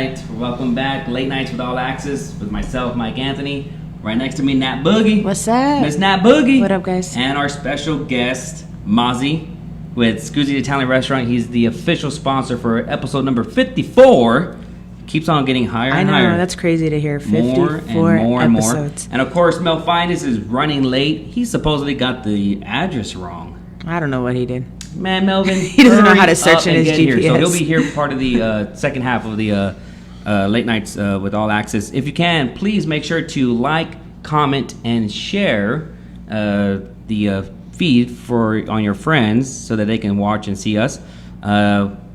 right, welcome back. Late Nights with All Access with myself, Mike Anthony. Right next to me, Nat Boogie. What's up? Miss Nat Boogie. What up, guys? And our special guest, Mozzie, with Scoozy Italian Restaurant. He's the official sponsor for episode number 54. Keeps on getting higher and higher. I know, that's crazy to hear. 54 more and episodes. And of course, Mel Finest is running late. He supposedly got the address wrong. I don't know what he did. Man, Melvin, he doesn't know how to search in his GPS. Here. So he'll be here part of the second half of the Late Nights with All Access. If you can, please make sure to like, comment, and share the feed on your friends so that they can watch and see us.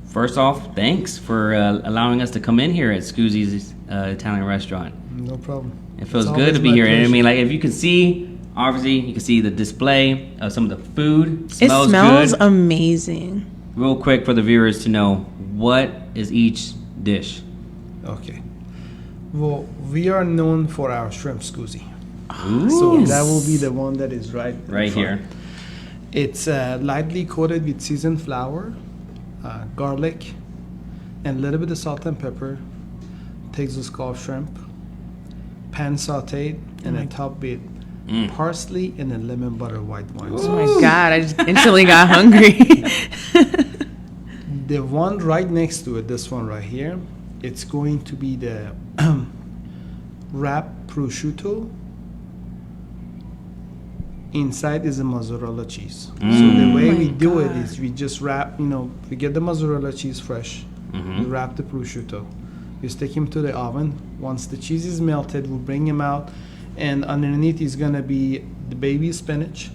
First off, thanks for allowing us to come in here at Scoozy's Italian Restaurant. No problem. It feels good to be here. And I mean, like, if you can see, obviously, you can see the display of some of the food. It smells good. Amazing. Real quick for the viewers to know, what is each dish? Okay. Well, we are known for our shrimp scoozy. Ooh. So that will be the one that is right here. It's lightly coated with seasoned flour, garlic, and a little bit of salt and pepper. Texas scallop shrimp, pan sauteed, and a top with parsley and a lemon butter white wine. Oh my God, I just instantly got hungry. The one right next to it, this one right here, it's going to be the wrapped prosciutto. Inside is a mozzarella cheese. So the way we do it is we just wrap, we get the mozzarella cheese fresh, we wrap the prosciutto, we stick him to the oven. Once the cheese is melted, we'll bring him out, and underneath is gonna be the baby spinach,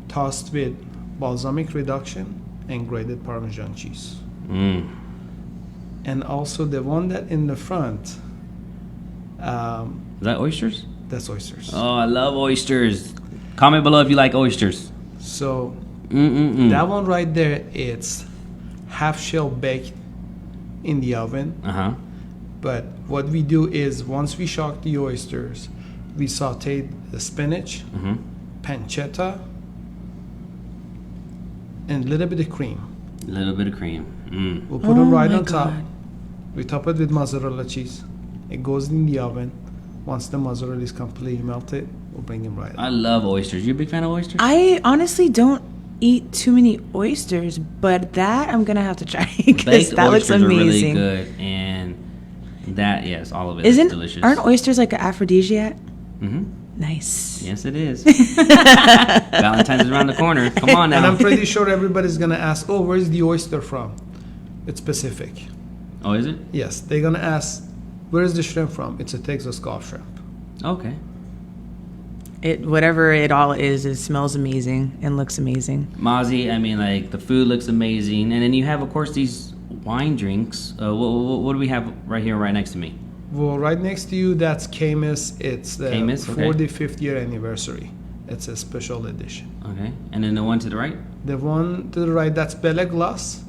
tossed with balsamic reduction and grated Parmesan cheese. And also the one that in the front. Is that oysters? That's oysters. Oh, I love oysters. Comment below if you like oysters. So that one right there, it's half shell baked in the oven. But what we do is once we shock the oysters, we saute the spinach, pancetta, and a little bit of cream. A little bit of cream. We'll put it right on top. We top it with mozzarella cheese. It goes in the oven. Once the mozzarella is completely melted, we'll bring them right I love oysters. You a big fan of oysters? I honestly don't eat too many oysters, but that I'm going to have to try because that looks amazing. Are really good, and that, yes, all of it is delicious. Aren't oysters like an aphrodisiac? Nice. Yes, it is. Valentine's Valentine's is around the corner. Come on now. And I'm pretty sure everybody's going to ask, where's the oyster from? It's Pacific. Oh, is it? Yes, they're going to ask, where's the shrimp from? It's a Texas scallop shrimp. Okay. Whatever it all is, it smells amazing and looks amazing. Mozzie, I mean, like, the food looks amazing. And then you have, of course, these wine drinks. What do we have right here, right next to me? Well, right next to you, that's Camus. It's the 45th year anniversary. It's a special edition. Okay. And then the one to the right? The one to the right, that's Belle Glace.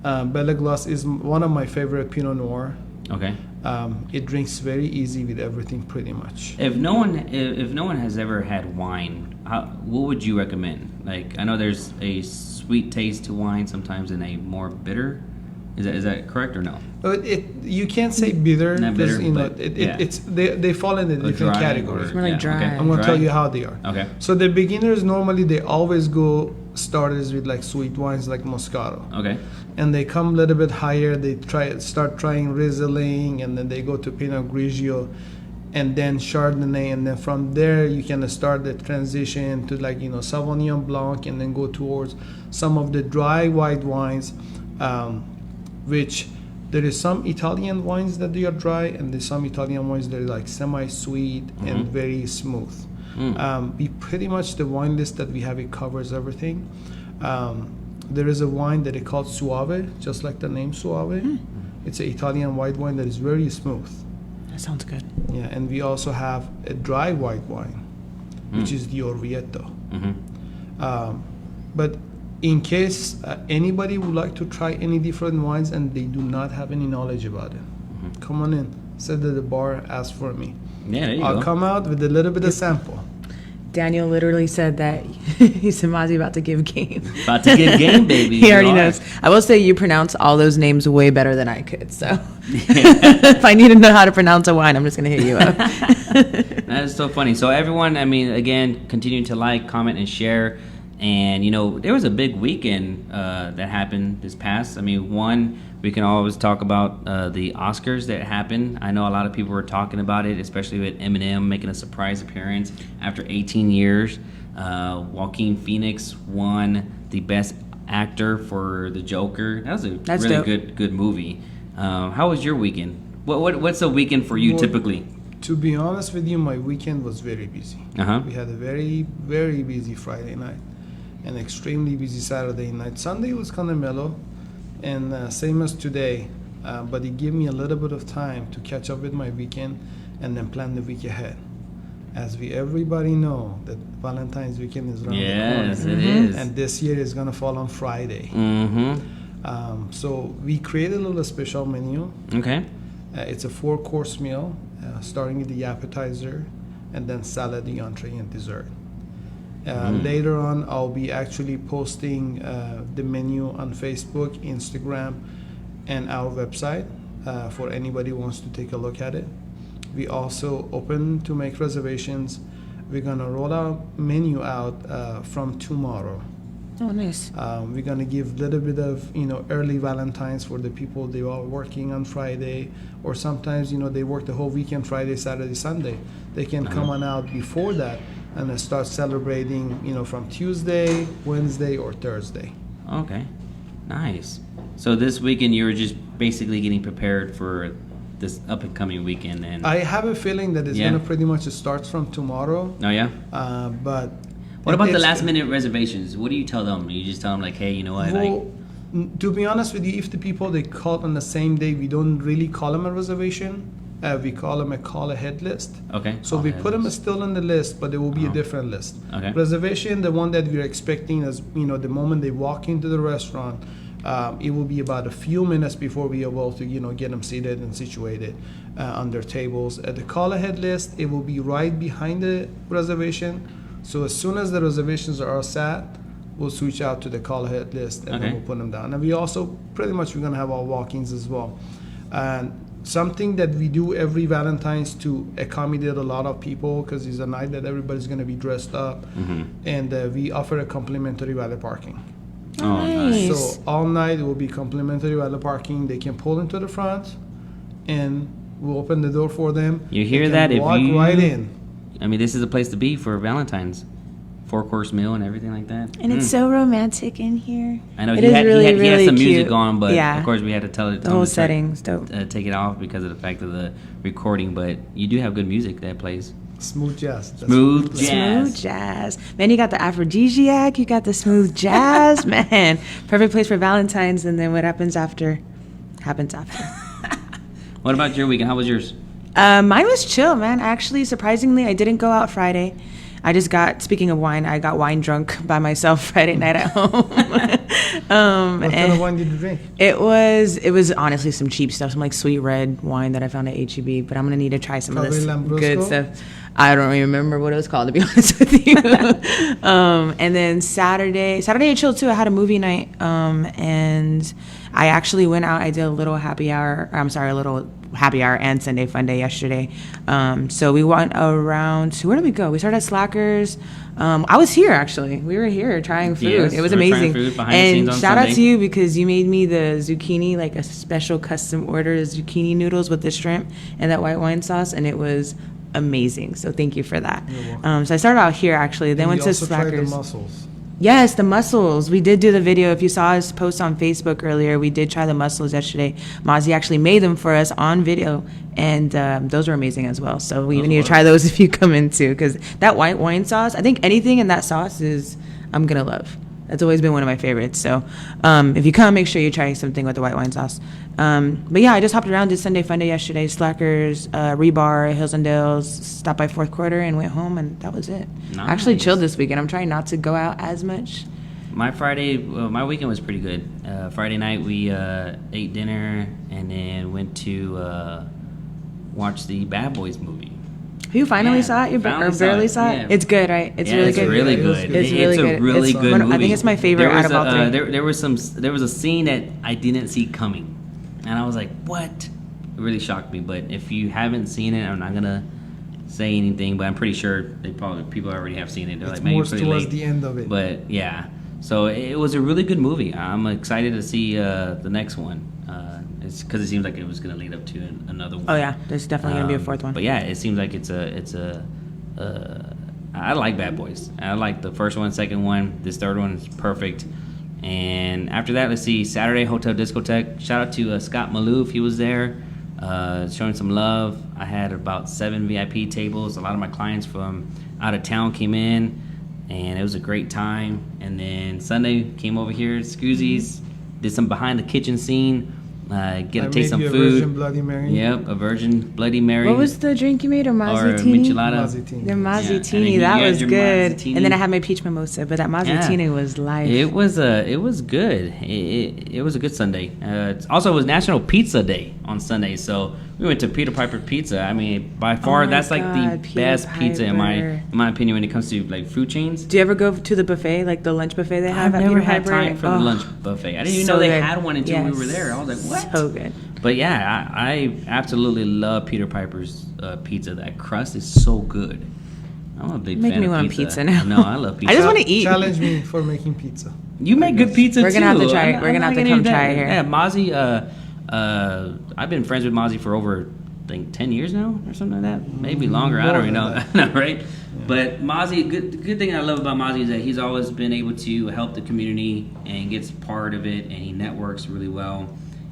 Belle Glace is one of my favorite Pinot Noir. Okay. It drinks very easy with everything, pretty much. If no one has ever had wine, what would you recommend? Like, I know there's a sweet taste to wine sometimes and a more bitter. Is that correct or no? You can't say bitter. Not bitter, it's they fall in a different category. It's more like dry. Okay. I'm gonna tell you how they are. Okay. So the beginners normally they always go starters with like sweet wines like Moscato. Okay. And they come a little bit higher. They start trying Riesling, and then they go to Pinot Grigio, and then Chardonnay, and then from there you can start the transition to like Sauvignon Blanc, and then go towards some of the dry white wines, which there is some Italian wines that they are dry, and there's some Italian wines that are like semi-sweet and very smooth. We pretty much the wine list that we have, it covers everything. There is a wine that is called Suave, just like the name Suave. It's an Italian white wine that is very smooth. That sounds good. Yeah, and we also have a dry white wine, which is the Orvieto. But in case anybody would like to try any different wines and they do not have any knowledge about it, come on in, sit at the bar, ask for me. Yeah, there you I'll go. come out with a little bit of sample. Daniel literally said that he said, Mozzie about to give game. About to give game, baby. He already knows. I will say you pronounce all those names way better than I could. So if I need to know how to pronounce a wine, I'm just going to hit you up. That is so funny. So everyone, I mean, again, continue to like, comment, and share. And, you know, there was a big weekend that happened this past. I mean, one, we can always talk about the Oscars that happened. I know a lot of people were talking about it, especially with Eminem making a surprise appearance after 18 years. Joaquin Phoenix won the Best Actor for The Joker. That was a really good movie. How was your weekend? What's a weekend for you typically? To be honest with you, my weekend was very busy. We had a very, very busy Friday night. An extremely busy Saturday night. Sunday was kind of mellow, and same as today, but it gave me a little bit of time to catch up with my weekend and then plan the week ahead. As everybody know that Valentine's weekend is around the corner. Yes, it is. And this year is gonna fall on Friday. So we created a little special menu. Okay. It's a 4-course meal, starting with the appetizer, and then salad, the entree, and dessert. Later on, I'll be actually posting the menu on Facebook, Instagram, and our website for anybody who wants to take a look at it. We also open to make reservations. We're gonna roll our menu out from tomorrow. Oh, nice. We're gonna give a little bit of early Valentine's for the people they are working on Friday, or sometimes they work the whole weekend, Friday, Saturday, Sunday. They can come on out before that and then start celebrating, from Tuesday, Wednesday, or Thursday. Okay, nice. So this weekend you were just basically getting prepared for this up and coming weekend, and I have a feeling that it's gonna pretty much start from tomorrow. Oh yeah. But what about the last minute reservations? What do you tell them? You just tell them like, hey, you know what? Well, to be honest with you, if the people they call on the same day, we don't really call them a reservation. We call them a call ahead list. Okay. So we put them still on the list, but it will be a different list. Okay. Reservation, the one that we're expecting is, the moment they walk into the restaurant, it will be about a few minutes before we are able to, get them seated and situated on their tables. At the call ahead list, it will be right behind the reservation. So as soon as the reservations are all set, we'll switch out to the call ahead list and then we'll put them down. And we also we're gonna have our walk-ins as well. And something that we do every Valentine's to accommodate a lot of people, because it's a night that everybody's gonna be dressed up, and we offer a complimentary valet parking. Oh, nice. So all night it will be complimentary valet parking. They can pull into the front, and we'll open the door for them. You hear that? If walk right in. I mean, this is a place to be for Valentine's. 4-course meal and everything like that. And it's so romantic in here. I know he had some music cute. on, but of course we had to tell it. The whole setting's dope. Take it off because of the fact of the recording, but you do have good music that plays. Smooth jazz. Smooth jazz. Smooth jazz. Man, you got the aphrodisiac, you got the smooth jazz. Man, perfect place for Valentine's, and then what happens after, happens after. What about your weekend? How was yours? Mine was chill, man. Actually, surprisingly, I didn't go out Friday. Speaking of wine, I got wine drunk by myself Friday night at home. What kind of wine did you drink? It was honestly some cheap stuff, some like sweet red wine that I found at HEB, but I'm going to need to try some of this good stuff. I don't even remember what it was called, to be honest with you. And then Saturday I chilled too. I had a movie night, and I actually went out. I did a little happy hour and Sunday Fun Day yesterday. So we went around. Where did we go? We started at Slackers. I was here actually. We were here trying food. Yes, it was amazing. Food behind the scenes on shout Sunday. out to you because you made me the zucchini, like a special custom order zucchini noodles with the shrimp and that white wine sauce, and it was amazing. So thank you for that. So I started out here actually. Then went to Slackers. Tried the mussels. Yes, the mussels. We did do the video. If you saw us post on Facebook earlier, we did try the mussels yesterday. Mozzie actually made them for us on video, and those were amazing as well. So we need to try those if you come in too, because that white wine sauce, I think anything in that sauce I'm going to love. That's always been one of my favorites. So if you come, make sure you try something with the white wine sauce. But yeah, I just hopped around, did Sunday Fun Day yesterday, Slackers, Rebar, Hills and Dales, stopped by Fourth Quarter and went home, and that was it. Nice. I actually chilled this weekend. I'm trying not to go out as much. My weekend was pretty good. Friday night we ate dinner and then went to watch the Bad Boys movie. You finally Yeah, saw it? You finally or saw barely it, saw it? yeah. It's good, right? It's Yeah, really it's good. really Yeah, it was good. good. It's really It's good. a really It's good one- movie. I think it's my favorite There was out of all three. there was a scene that I didn't see coming, and I was like, "What?" It really shocked me. But if you haven't seen it, I'm not gonna say anything. But I'm pretty sure people already have seen it. They're It's like, "Man, more you're pretty towards late." the end of it. But yeah, so it was a really good movie. I'm excited to see the next one. It's because it seems like it was gonna lead up to another one. Oh yeah, there's definitely gonna be a fourth one. But yeah, it seems like I like Bad Boys. I like the first one, second one. This third one is perfect. And after that, let's see, Saturday Hotel Discotheque. Shout out to Scott Maloof. He was there, showing some love. I had about 7 VIP tables. A lot of my clients from out of town came in, and it was a great time. And then Sunday came over here, Scoozies, did some behind the kitchen scene. Get to I taste made some you a food. Virgin Bloody Mary. Yep, a virgin Bloody Mary. What was the drink you made? A or Mazzatini? michelada? Mazzatini. The Yeah, and then Mazzatini, you that had was your good. Mazzatini. And then I had my peach mimosa, but that Mazzatini was life. It was good. It was a good Sunday. It was National Pizza Day on Sunday, so we went to Peter Piper Pizza. I mean, by far my that's like God, the Peter best pizza in Piper. my opinion when it comes to like food chains. Do you ever go to the buffet, like the lunch buffet they have I've at never Peter had Piper? time for the Oh, lunch buffet. I didn't even so know they good. had one until we Yes. were there. I was like, what? So good. But yeah, I absolutely love Peter Piper's pizza. That crust is so good. I'm a big Make fan me of want pizza. pizza now. No, I love pizza. I just want to eat. Challenge me for making pizza. You make good pizza We're too. gonna have to try it. I'm We're gonna not have to gonna come do that. try it here. Yeah, Mozzie. I've been friends with Mozzie for over, I think, 10 years now or something like that. Maybe longer. I More don't even than know. No, right? But Mozzie, good thing I love about Mozzie is that he's always been able to help the community and gets part of it, and he networks really well.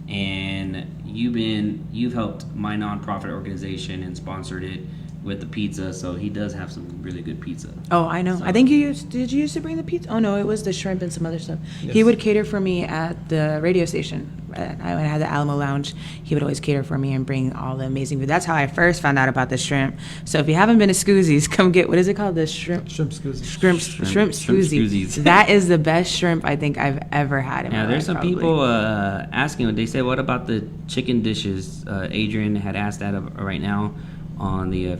And you've helped my nonprofit organization and sponsored it with the pizza, so he does have some really good pizza. Oh, I know. So- I think did you used to bring the pizza? Oh, no, it was the shrimp and some other stuff. He Yes. would cater for me at the radio station. When I had the Alamo Lounge, he would always cater for me and bring all the amazing food. That's how I first found out about the shrimp. So if you haven't been to Scoozy's, come get, what is it called? The shrimp? Shrimp scoozy. Shrimp Scoozy. Scoozies. That is the best shrimp I think I've ever had in my Yeah, life. there's some probably. people asking. They say, "What about the chicken dishes?" Adrian had asked that right now on the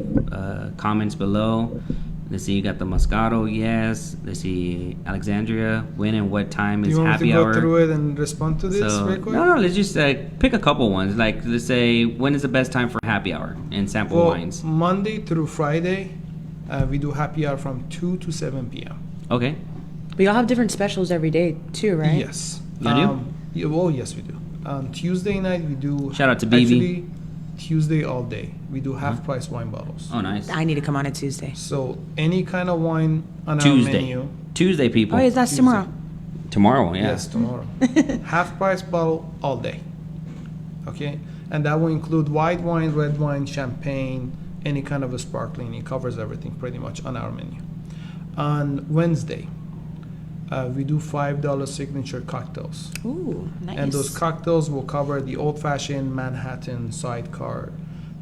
comments below. Let's see, you got the Moscato, yes. Let's see, Alexandria. When and what time Do is you want me happy to go hour? through it and respond to this So real quick? no, let's just pick a couple ones. Like let's say, when is the best time for happy hour and sample Well, wines? Monday through Friday, we do happy hour from 2 to 7 p.m. Okay, We all have different specials every day too, right? Yes. You do? Yeah, well, yes, we do. Tuesday night, we do. Shout out to BB. Actually, Tuesday all day. We do half price wine bottles. oh nice. I need to come on a Tuesday. So any kind of wine on our Tuesday, menu. Tuesday, people. Oh, is that Tuesday. tomorrow? Tomorrow, yeah. Yes, tomorrow. Half price bottle all day. Okay? And that will include white wine, red wine, champagne, any kind of a sparkling. It covers everything pretty much on our menu. On Wednesday, we do $5 signature cocktails. Ooh, nice. And those cocktails will cover the old fashioned Manhattan, sidecar,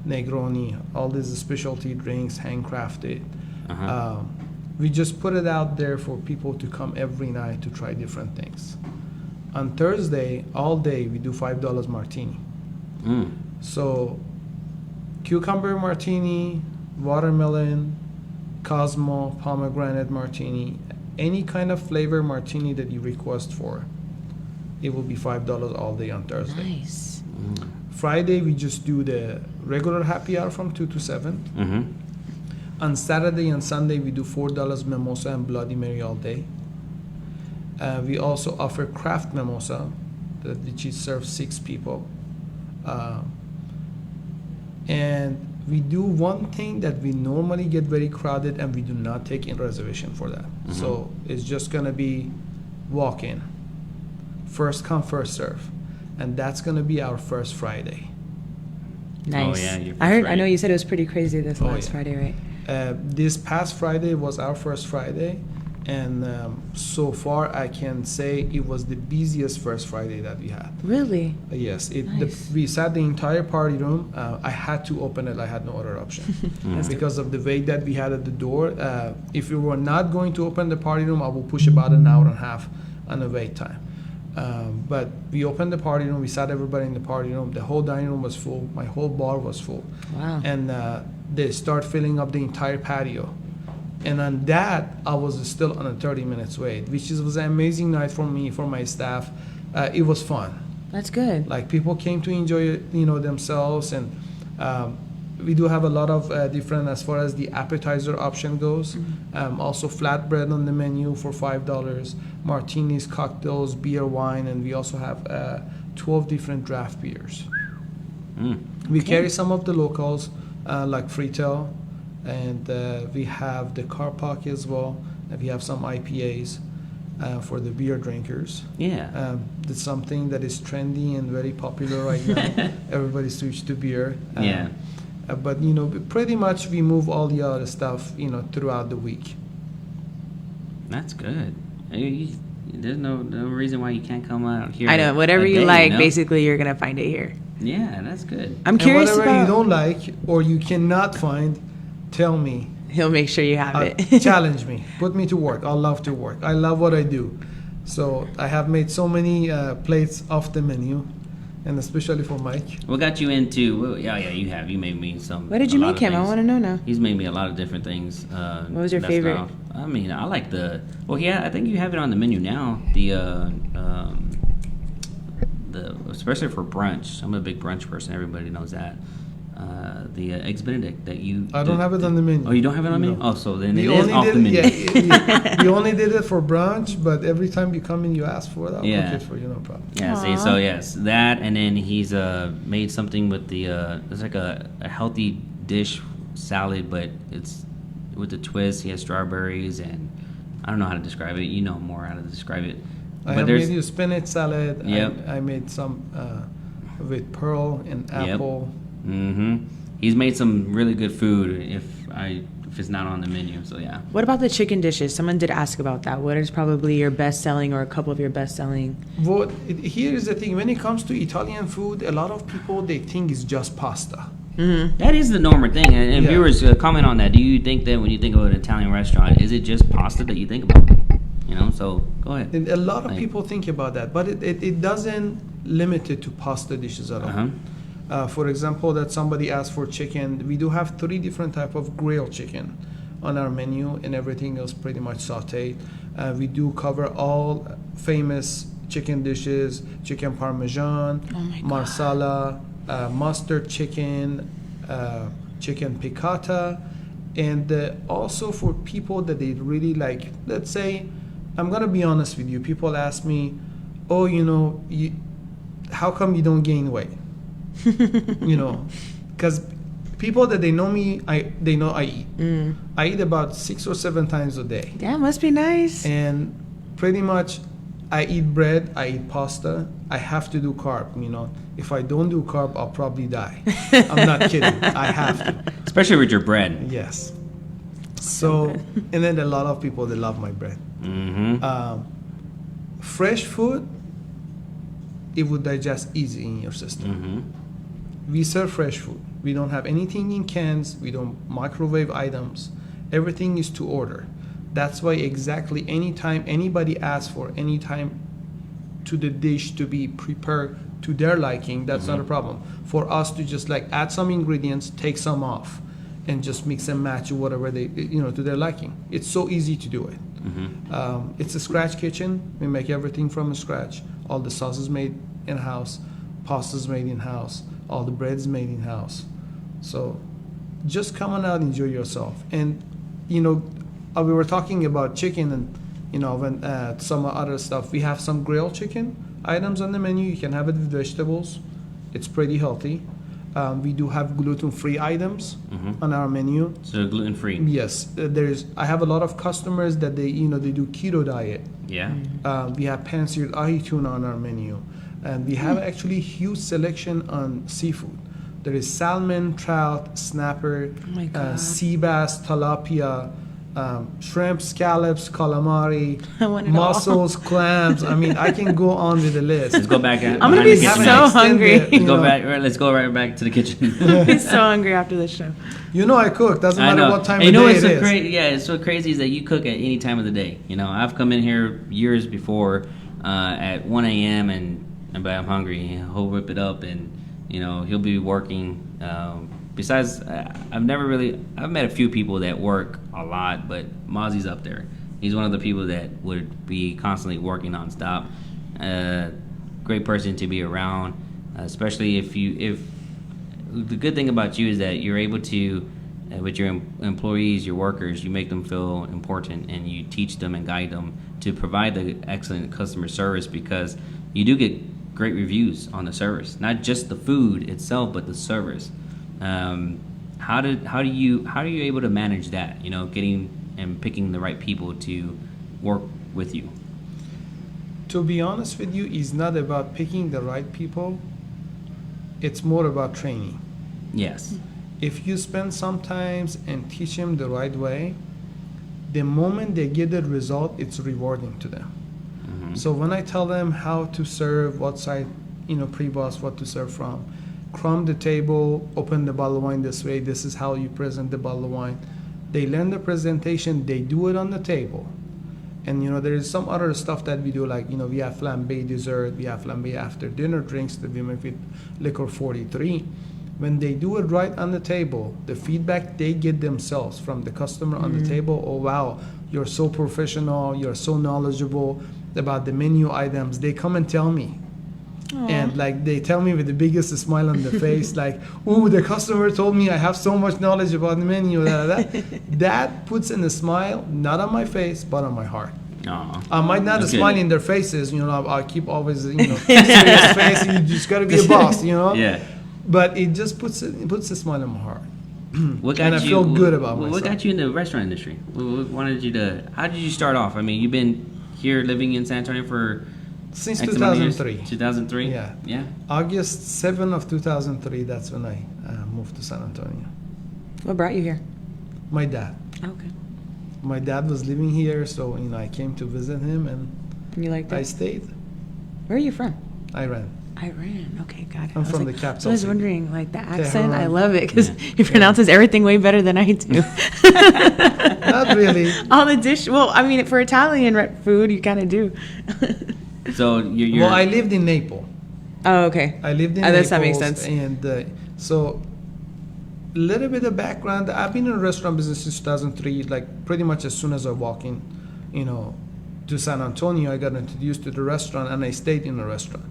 Negroni, all these specialty drinks, handcrafted. Uh-huh. We just put it out there for people to come every night to try different things. On Thursday, all day, we do $5 martini. Mm. So, cucumber martini, watermelon, Cosmo, pomegranate martini, any kind of flavor martini that you request for, it will be $5 all day on Thursday. Nice. Friday, we just do the regular happy hour from 2 to 7. Mm-hmm. On Saturday and Sunday, we do $4 mimosa and Bloody Mary all day. We also offer craft mimosa, which is serves 6 people. And we do one thing that we normally get very crowded, and we do not take in reservation for that. So it's just gonna be walk in, first come, first serve, and that's gonna be our first Friday. Nice. yeah, your I heard. first I know Friday. you said it was pretty crazy this Oh, last yeah. Friday, right? This past Friday was our first Friday, and so far I can say it was the busiest first Friday that we had. Really? Yes, Nice. we sat the entire party room. I had to open it. I had no other option because of the wait that we had at the door. If we were not going to open the party room, I will push about an hour and a half on the wait time. But we opened the party room. We sat everybody in the party room. The whole dining room was full. My whole bar was full. Wow. And they start filling up the entire patio. And on that, I was still on a 30 minutes wait, which was an amazing night for me, for my staff. It was fun. That's good. Like people came to enjoy it, themselves, and we do have a lot of different as far as the appetizer option goes. Also flatbread on the menu for $5, martinis, cocktails, beer, wine, and we also have 12 different draft beers. We carry some of the locals like Fritel, and we have the Carpac as well. And we have some IPAs for the beer drinkers. Yeah. It's something that is trendy and very popular right now. Everybody switched to beer. Yeah. But pretty much we move all the other stuff throughout the week. That's good. There's no reason why you can't come out here. I know, whatever a you day, like, basically you're gonna find it here. Yeah, that's good. I'm And curious whatever about. you don't like or you cannot find, tell me. He'll make sure you have it. Challenge me. Put me to work. I love to work. I love what I do. So I have made so many plates off the menu, and especially for Mike. What got you into? Well, yeah, you have. You made me some. What did you a lot make of him? I things. want to know now. He's made me a lot of different things. What was your that's favorite? not- I mean, I like the. Well, yeah, I think you have it on the menu now. The especially for brunch. I'm a big brunch person. Everybody knows that. The eggs Benedict that you. I don't have it on the menu. Oh, you don't have it on the No. menu? Oh, so then We it is only off did the menu. we only did it for brunch, but every time you come in, you ask for it. I'll Yeah. cook it for you, no problem. Yeah, see, so yes, that, and then he's made something with the, it's like a healthy dish salad, but it's with the twist. He has strawberries, and I don't know how to describe it. You know more how to describe it. I But have there's, made you spinach salad. Yep. I made some with pearl and apple. he's made some really good food if it's not on the menu, so yeah. What about the chicken dishes? Someone did ask about that. What is probably your best selling or a couple of your best selling? Here is the thing. When it comes to Italian food, a lot of people, they think it's just pasta. That is the normal thing, and Yeah. viewers comment on that. Do you think that when you think of an Italian restaurant, is it just pasta that you think about? So go ahead. And a lot of Like- people think about that, but it doesn't limit it to pasta dishes at all. For example, that somebody asked for chicken. We do have 3 different type of grilled chicken on our menu, and everything else pretty much sauteed. We do cover all famous chicken dishes: chicken parmesan, marsala, mustard chicken, chicken piccata, and also for people that they really like. Let's say, I'm gonna be honest with you. People ask me, "Oh, how come you don't gain weight?" Because people that they know me, they know I eat. I eat about 6 or 7 times a day, Yeah, must be nice. and pretty much I eat bread, I eat pasta. I have to do carb. If I don't do carb, I'll probably die. I'm not kidding. I have to. Especially with your bread. Yes. So, and then a lot of people, they love my bread. Fresh food, it would digest easy in your system. We serve fresh food. We don't have anything in cans. We don't microwave items. Everything is to order. That's why exactly anytime anybody asks for any time to the dish to be prepared to their liking, that's not a problem. For us to just add some ingredients, take some off, and just mix and match whatever they to their liking. It's so easy to do it. It's a scratch kitchen. We make everything from scratch. All the sauces made in house, pastas made in house, all the breads made in house. So just come on out, enjoy yourself. And we were talking about chicken and when some other stuff. We have some grilled chicken items on the menu. You can have it with vegetables. It's pretty healthy. We do have gluten-free items on our menu. So gluten-free. Yes, I have a lot of customers that they do keto diet. Yeah. We have pan-seared ahi tuna on our menu, and we have actually huge selection on seafood. There is salmon, trout, snapper, Oh my God. sea bass, tilapia, shrimp, scallops, calamari, I want it all. mussels, clams. I mean, I can go on with the list. Let's go back. I'm gonna be behind the kitchen so next. hungry. Extended, Let's go back. Let's go right back to the kitchen. I'm so hungry after this show. I cook. Doesn't I matter know. what time And of you know day what's it so is. crazy? Yeah, it's so crazy is that you cook at any time of the day. I've come in here years before at 1 a.m. and but I'm hungry. He'll whip it up, and he'll be working besides, I've met a few people that work a lot, but Mozzie's up there. He's one of the people that would be constantly working nonstop. Great person to be around, especially if the good thing about you is that you're able to, with your employees, your workers, you make them feel important, and you teach them and guide them to provide the excellent customer service, because you do get great reviews on the service, not just the food itself, but the service. How are you able to manage that? You know, getting and picking the right people to work with you. To be honest with you, it's not about picking the right people. It's more about training. Yes. If you spend some time and teach them the right way, the moment they get the result, it's rewarding to them. Mm-hmm. So when I tell them how to serve, what side, pre-boss, what to serve from, crumb the table, open the bottle of wine this way, this is how you present the bottle of wine. They learn the presentation, they do it on the table. And there is some other stuff that we do, like we have flambe dessert, we have flambe after dinner drinks that we make with liquor 43. When they do it right on the table, the feedback they get themselves from the customer on the table, oh wow, you're so professional, you're so knowledgeable about the menu items. They come and tell me. Aww. And like they tell me with the biggest smile on the face, like, "Ooh, the customer told me I have so much knowledge about the menu." That puts in a smile, not on my face, but on my heart. Aww. I might not That's smile good. in their faces, I keep always, serious face. You just gotta be a boss, Yeah. But it just puts a smile on my heart. What got And I you, feel good about what myself. got you in the restaurant industry? How did you start off? I mean, you've been here living in San Antonio for Since X amount of years? 2003. 2003? Yeah. Yeah. August 7 of 2003, that's when I moved to San Antonio. What brought you here? My dad. Okay. My dad was living here, so I came to visit him, and And you liked I it? stayed. Where are you from? Iran. Iran. Okay, got it. I'm I was from like, the capital So I was city. wondering, like the accent. I Tehran. love it because Yeah. he pronounces everything way better than I do. Not really. All the dish. Well, I mean, for Italian food, you kind of do. So you're Well, I lived in Naples. Oh, okay. I lived in Oh, Naples. that makes sense. And so, a little bit of background. I've been in the restaurant business since 2003. Like pretty much as soon as I walk in, to San Antonio, I got introduced to the restaurant, and I stayed in the restaurant.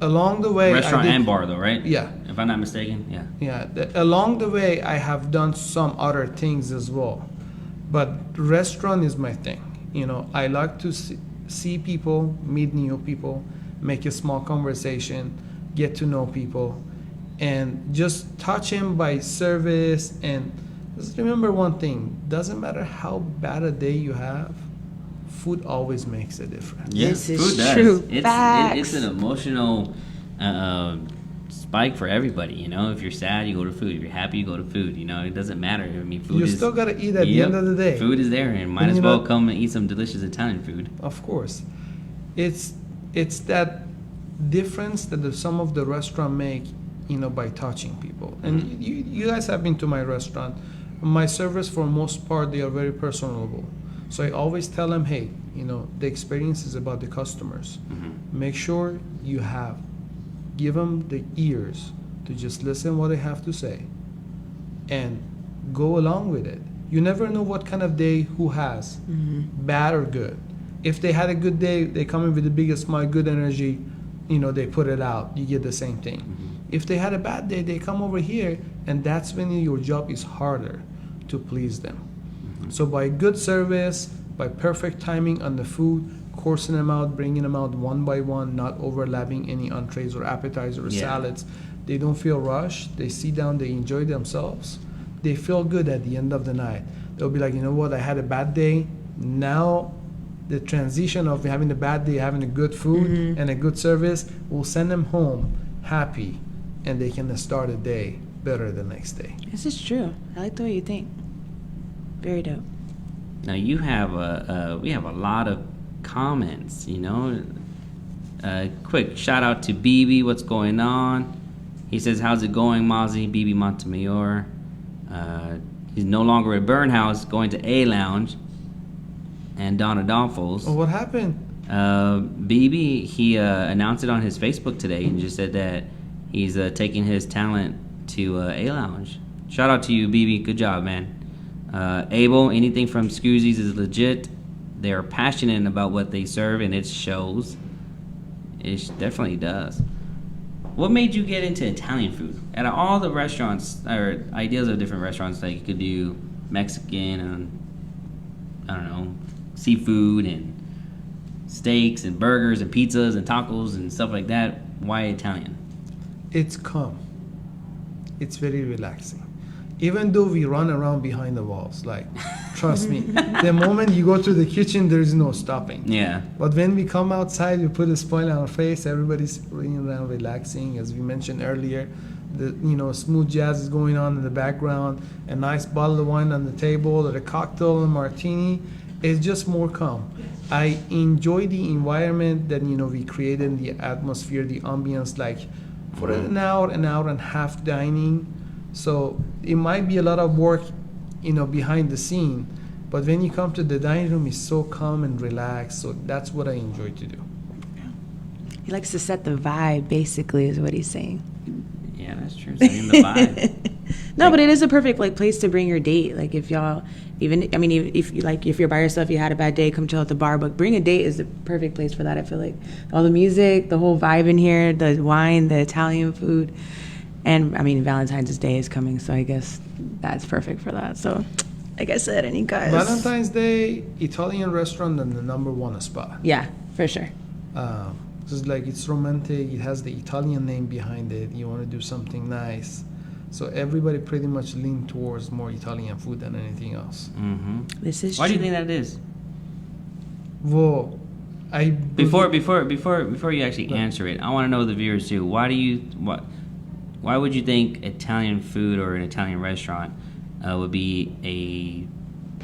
Along the way, restaurant I did, and bar though, right? Yeah. If I'm not mistaken, yeah. Yeah, along the way, I have done some other things as well, but restaurant is my thing. I like to see people, meet new people, make a small conversation, get to know people, and just touch them by service. And just remember one thing: doesn't matter how bad a day you have, food always makes a difference. Yeah, This is food does. true. It's Facts. an emotional spike for everybody. If you're sad, you go to food. If you're happy, you go to food. It doesn't matter. I mean, food You is. still gotta eat at the Yep, end of the day. Food is there, and might And as you well know- come and eat some delicious Italian food. Of course, it's that difference that some of the restaurant make, by touching people. And you guys have been to my restaurant. My servers, for most part, they are very personable. So I always tell them, hey, the experience is about the customers. Make sure you give them the ears to just listen what they have to say, and go along with it. You never know what kind of day who has, bad or good. If they had a good day, they come in with the biggest smile, good energy, they put it out. You get the same thing. If they had a bad day, they come over here, and that's when your job is harder to please them. So by good service, by perfect timing on the food, coursing them out, bringing them out one by one, not overlapping any entrees or appetizers or Yeah. salads, they don't feel rushed. They sit down, they enjoy themselves. They feel good at the end of the night. They'll be like, you know what, I had a bad day. Now the transition of having a bad day, having a good food and a good service will send them home happy, and they can start a day better the next day. This is true. I like the way you think. Very dope. Now you have we have a lot of comments. Quick shout out to BB. What's going on? He says, "How's it going, Mozzie?" BB Montemayor. He's no longer at Burn House, going to A Lounge. And Donna Donfels. Oh, what happened? BB, he announced it on his Facebook today and just said that he's taking his talent to A Lounge. Shout out to you, BB. Good job, man. Abel, anything from Scoozy's is legit. They're passionate about what they serve, and it shows. It definitely does. What made you get into Italian food? Out of all the restaurants or ideas of different restaurants, like you could do Mexican and I don't know, seafood and steaks and burgers and pizzas and tacos and stuff like that. Why Italian? It's calm. It's very relaxing. Even though we run around behind the walls, like, trust me, the moment you go to the kitchen, there's no stopping. Yeah. But when we come outside, we put a smile on our face. Everybody's running around relaxing, as we mentioned earlier. The smooth jazz is going on in the background. A nice bottle of wine on the table, or a cocktail and martini. It's just more calm. I enjoy the environment that we created, the atmosphere, the ambience, like for an hour and a half dining. So it might be a lot of work, behind the scene, but when you come to the dining room, it's so calm and relaxed. So that's what I enjoy to do. He likes to set the vibe, basically, is what he's saying. Yeah, that's true. Setting the vibe. No, but it is a perfect place to bring your date. Like if y'all, if you're by yourself, you had a bad day, come chill at the bar. But bring a date is the perfect place for that. I feel like all the music, the whole vibe in here, the wine, the Italian food, and Valentine's Day is coming, so I guess that's perfect for that. So, like I said, any guys. Valentine's Day, Italian restaurant in the number one spot. Yeah, for sure. Because it's romantic. It has the Italian name behind it. You want to do something nice. So everybody pretty much lean towards more Italian food than anything else. Mm-hmm. This is Why true. do you think that is? Well, Before you actually answer it, I want to know the viewers too. Why would you think Italian food or an Italian restaurant would be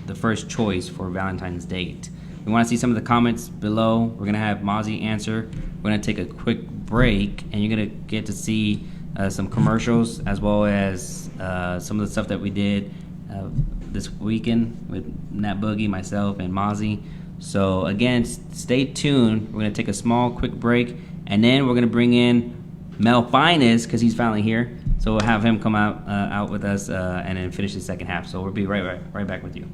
the first choice for Valentine's date? We want to see some of the comments below. We're going to have Mozzie answer. We're going to take a quick break, and you're going to get to see some commercials as well as some of the stuff that we did this weekend with Nat Boogie, myself, and Mozzie. So again, stay tuned. We're going to take a small, quick break, and then we're going to bring in Mel Finest because he's finally here. So we'll have him come out with us and then finish the second half. So we'll be right back with you.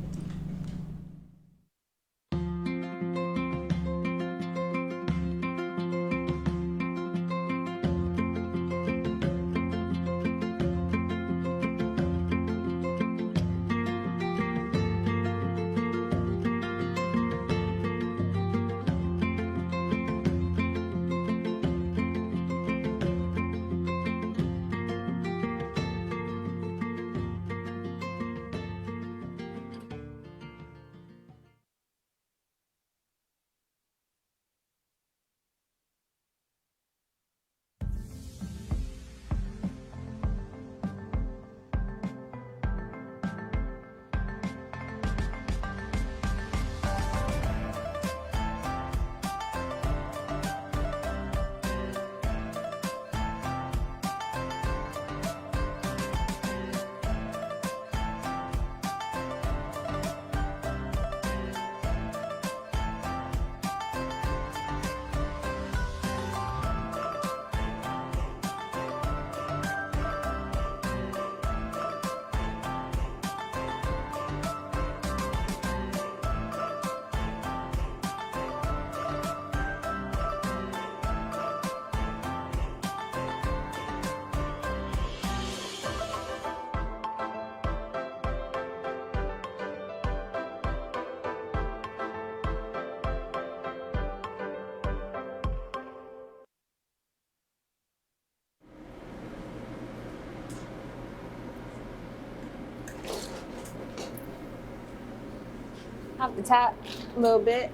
Have to tap a little bit.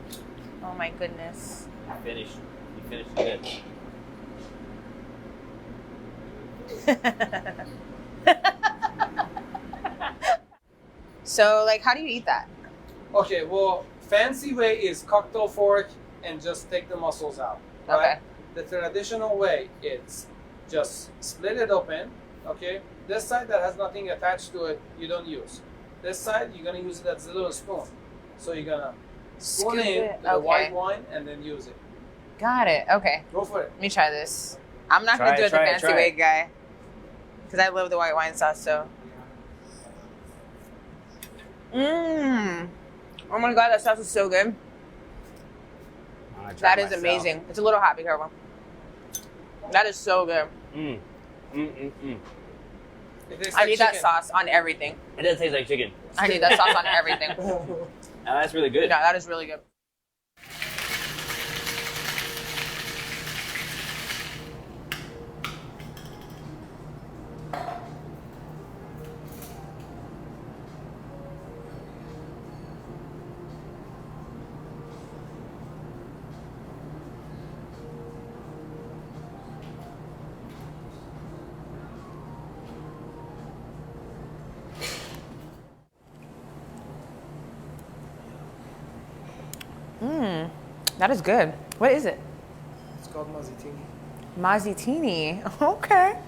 Oh my goodness. You finished good. So, how do you eat that? Okay, well, fancy way is cocktail fork and just take the mussels out. Right? Okay. The traditional way is just split it open. Okay, this side that has nothing attached to it, you don't use. This side, you're gonna use it as a little spoon. So you're gonna spoon Scoop in it, the okay. white wine and then use it. Got it. Okay. Go for it. Let me try this. I'm not going to do it the fancy way, guy. because I love the white wine sauce. So, oh my god, that sauce is so good. That is amazing. It's a little hot. Be careful. That is so good. I need that sauce on everything. It does taste like chicken. I need that sauce on everything. That's really good. Yeah, that is really good. That is good. What is it? It's called Mazzitini. Mazzitini. Okay.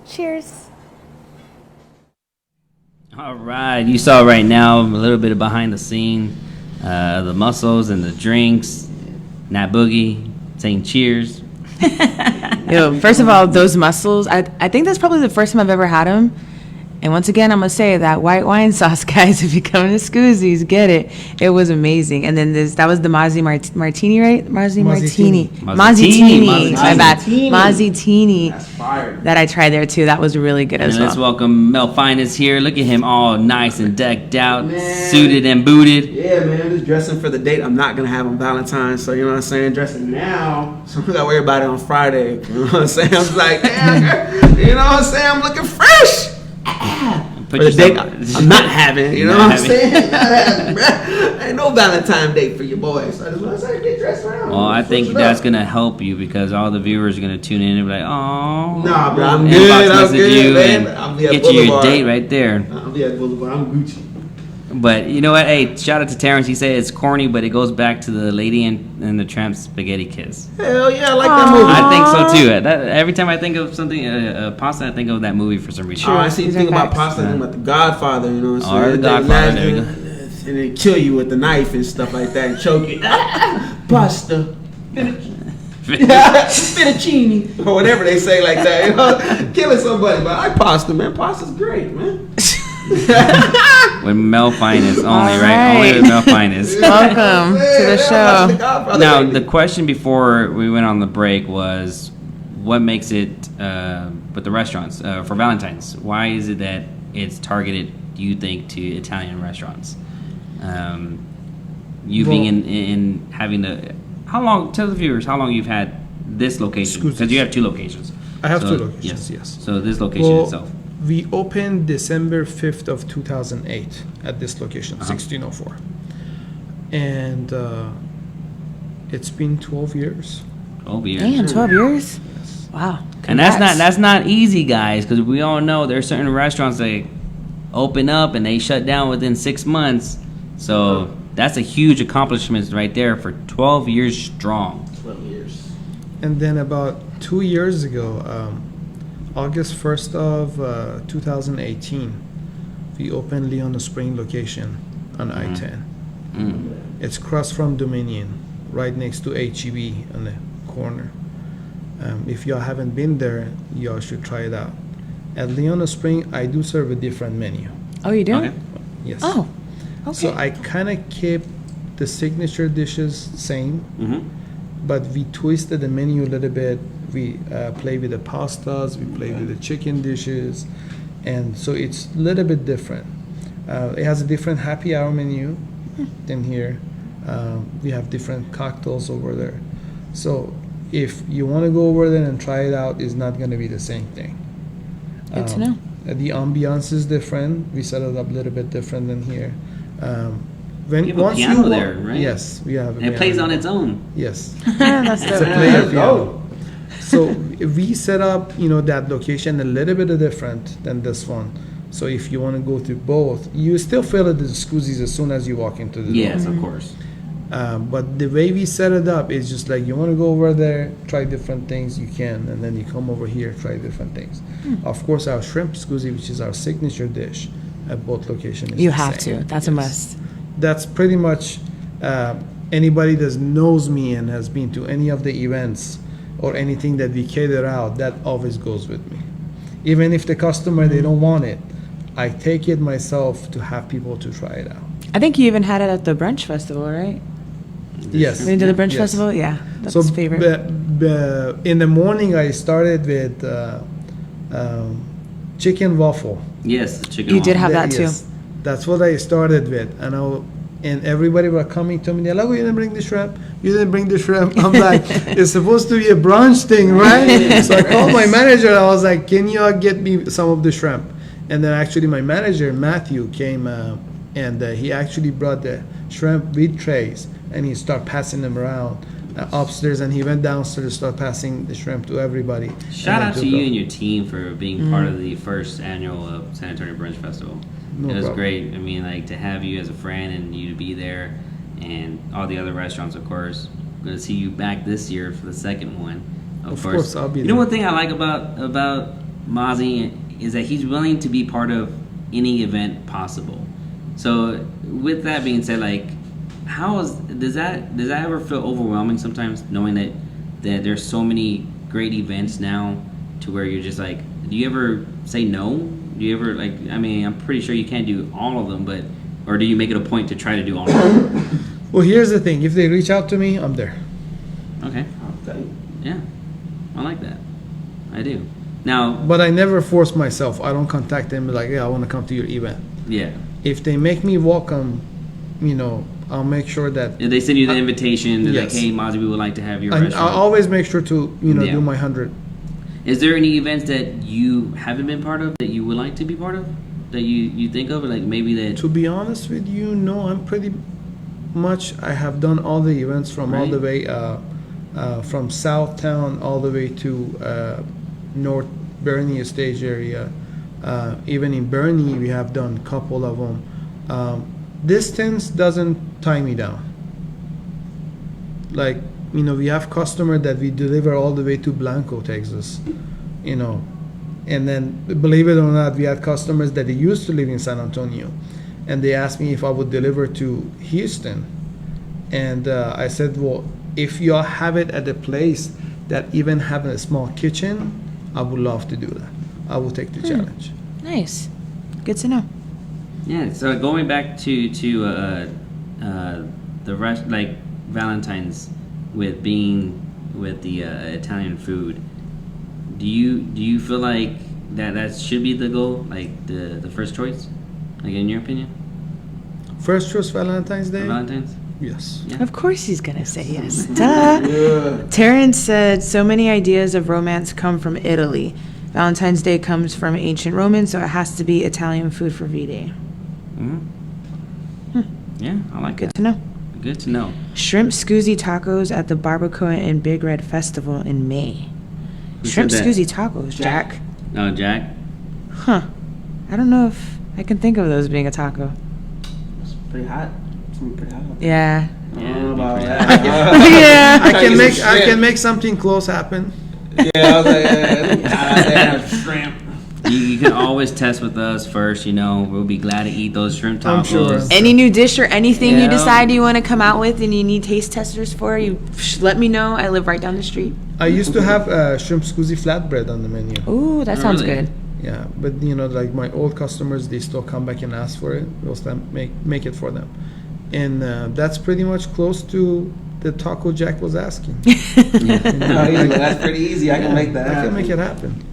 Cheers. All right, you saw right now a little bit of behind the scene, the muscles and the drinks. Nat Boogie saying cheers. Yo, first of all, those mussels, I think that's probably the first time I've ever had them. And once again, I'm going to say that white wine sauce, guys, if you come to Scoozy's, get it. It was amazing. And then that was the Mazzi Martini, right? Mazzi Martini. Mazzitini. My bad. Mazzitini. That's fire. That I tried there, too. That was really good as And well. let's welcome Mel Finest here. Look at him all nice and decked out, Man. suited and booted. Yeah, man, just dressing for the date I'm not gonna have on Valentine's. So you know what I'm saying, dressing now, so I gotta worry about it on Friday. You know what I'm saying? I'm like, damn, you know what I'm saying? I'm looking fresh. Put For the date yourself- I'm not having. You know Not what I'm having. saying? Not having, bruh. Ain't no Valentine date for your boys. So I just want to say, get dressed around. Well, I think Switch it that's up. going to help you because all the viewers are going to tune in and be like, oh. Nah, bro, I'm Inbox good. I'm message good, you man. and I'll be at get you your Boulevard. date right there. I'll be at Boulevard. I'm Gucci. But you know what? Hey, shout out to Terrence. He said it's corny, but it goes back to the Lady and the Tramp spaghetti kiss. Hell yeah, I like that movie. I think so too. Every time I think of something, pasta, I think of that movie for some reason. Oh, I see you These are think about facts. pasta, think about The Godfather, you know what I'm Or saying? The They Godfather, laugh there you and then kill you with the knife and stuff like that and choke you. Pasta. Fettuccine. Or whatever they say like that, you know? Killing somebody, but I like pasta, man. Pasta's great, man. With Mel Finest only, All right? Only right. with Mel Finest. Welcome to the show. Now, the question before we went on the break was, what makes it with the restaurants for Valentine's? Why is it that it's targeted, do you think, to Italian restaurants? You being in having the, how long? Tell the viewers how long you've had this location, because you have two locations. I have So, two locations, yes. So this location Well, itself. we opened December 5th of 2008 at this location, 1604. And it's been 12 years. 12 years. Damn, 12 years? Wow. And that's Congrats. not easy, guys, because we all know there's certain restaurants that open up and they shut down within 6 months. So that's a huge accomplishment right there for 12 years strong. 12 years. And then about 2 years ago, August 1st of 2018, we opened Leon Spring location on I-10. It's across from Dominion, right next to HEB on the corner. If y'all haven't been there, y'all should try it out. At Leon Spring, I do serve a different menu. Oh, you do? Okay. Yes. Oh, okay. So I kind of kept the signature dishes same, but we twisted the menu a little bit. We play with the pastas, we play with the chicken dishes, and so it's a little bit different. It has a different happy hour menu than here. We have different cocktails over there. So if you want to go over there and try it out, it's not going to be the same thing. Good to know. The ambiance is different. We set it up a little bit different than here. You have a piano walk- there, right? Yes, we have. And it plays on its own. Yes. That's It's a dope. player Let's piano. go. So we set up, that location a little bit different than this one. So if you want to go to both, you still feel it as Scoozy's as soon as you walk into the door. Yes, of course. But the way we set it up is just like you want to go over there, try different things, you can, and then you come over here, try different things. Of course, our shrimp Scoozy, which is our signature dish at both locations. is You the have same. to. That's a Yes. must. That's pretty much anybody that knows me and has been to any of the events or anything that we cater out, that always goes with me. Even if the customer, they don't want it, I take it myself to have people to try it out. I think you even had it at the brunch festival, right? Yes. We did the brunch Yes. festival? Yeah, that's So favorite. in the morning, I started with chicken waffle. Yes, the chicken. You did have That- that too. yes, that's what I started with, and everybody were coming to me. They're like, "Oh, you didn't bring the shrimp. You didn't bring the shrimp." I'm like, "It's supposed to be a brunch thing, right?" So I called my manager. I was like, "Can you get me some of the shrimp?" And then actually, my manager Matthew came, and he actually brought the shrimp with trays, and he started passing them around upstairs, and he went downstairs to start passing the shrimp to everybody. Shout And out then to took you off. and your team for being part of the first annual San Antonio Brunch Festival. No It was problem. great. I mean, like to have you as a friend and you to be there, and all the other restaurants, of course. Going to see you back this year for the second one. Of course, I'll be You know, there. one thing I like about Mozzie is that he's willing to be part of any event possible. So, with that being said, like, does that ever feel overwhelming sometimes, knowing that there's so many great events now, to where you're just like, do you ever say no? Do you ever like? I mean, I'm pretty sure you can't do all of them, but or do you make it a point to try to do all of them? Well, here's the thing: if they reach out to me, I'm there. Okay, Okay. yeah, I like that. I do. Now, But I never force myself. I don't contact them like, "Yeah, I want to come to your event." yeah, If they make me welcome, I'll make sure that if they send you the invitation, they're yes. like, "Hey, Mozzie, we would like to have your I restaurant." always make sure to Yeah. do my 100. Is there any events that you haven't been part of that you would like to be part of? That you think of, like maybe that. To be honest with you, no, I'm pretty much. I have done all the events from all the way from Southtown all the way to North Bernie stage area. Even in Bernie, we have done a couple of them. Distance doesn't tie me down. Like, we have customer that we deliver all the way to Blanco, Texas, and then believe it or not, we had customers that they used to live in San Antonio, and they asked me if I would deliver to Houston, and I said, well, if you have it at a place that even have a small kitchen, I would love to do that. I will take the challenge. Nice. Good to know. Yeah. So going back to the rest, like Valentine's, with the Italian food. Do you feel like that should be the goal, like the first choice, like in your opinion, First choice Valentine's for Day? Valentine's? Yes. Yeah. Of course he's going to say yes. Duh. Terrence said, so many ideas of romance come from Italy. Valentine's Day comes from ancient Roman, so it has to be Italian food for V-Day. Yeah, I like Good that. to know. Good to know. Shrimp Scoozy Tacos at the Barbacoa and Big Red Festival in May. Who Shrimp said that? Scoozy Tacos, Jack. Oh, Jack. Huh. I don't know if I can think of those being a taco. It's pretty hot. It's gonna be pretty hot. Yeah. Yeah, I don't it'd know be about pretty that. Yeah. I can make something close happen. Yeah, I was like, yeah, shrimp. You can always test with us first. We'll be glad to eat those shrimp tacos. I'm sure. Any new dish or anything Yeah. you decide you want to come out with and you need taste testers for, let me know. I live right down the street. I used to have shrimp scoozy flatbread on the menu. Ooh, that Oh, sounds really? good. Yeah, but like my old customers, they still come back and ask for it. We'll still make it for them, and that's pretty much close to the taco Jack was asking. That's pretty easy. I can make that. I can make it happen.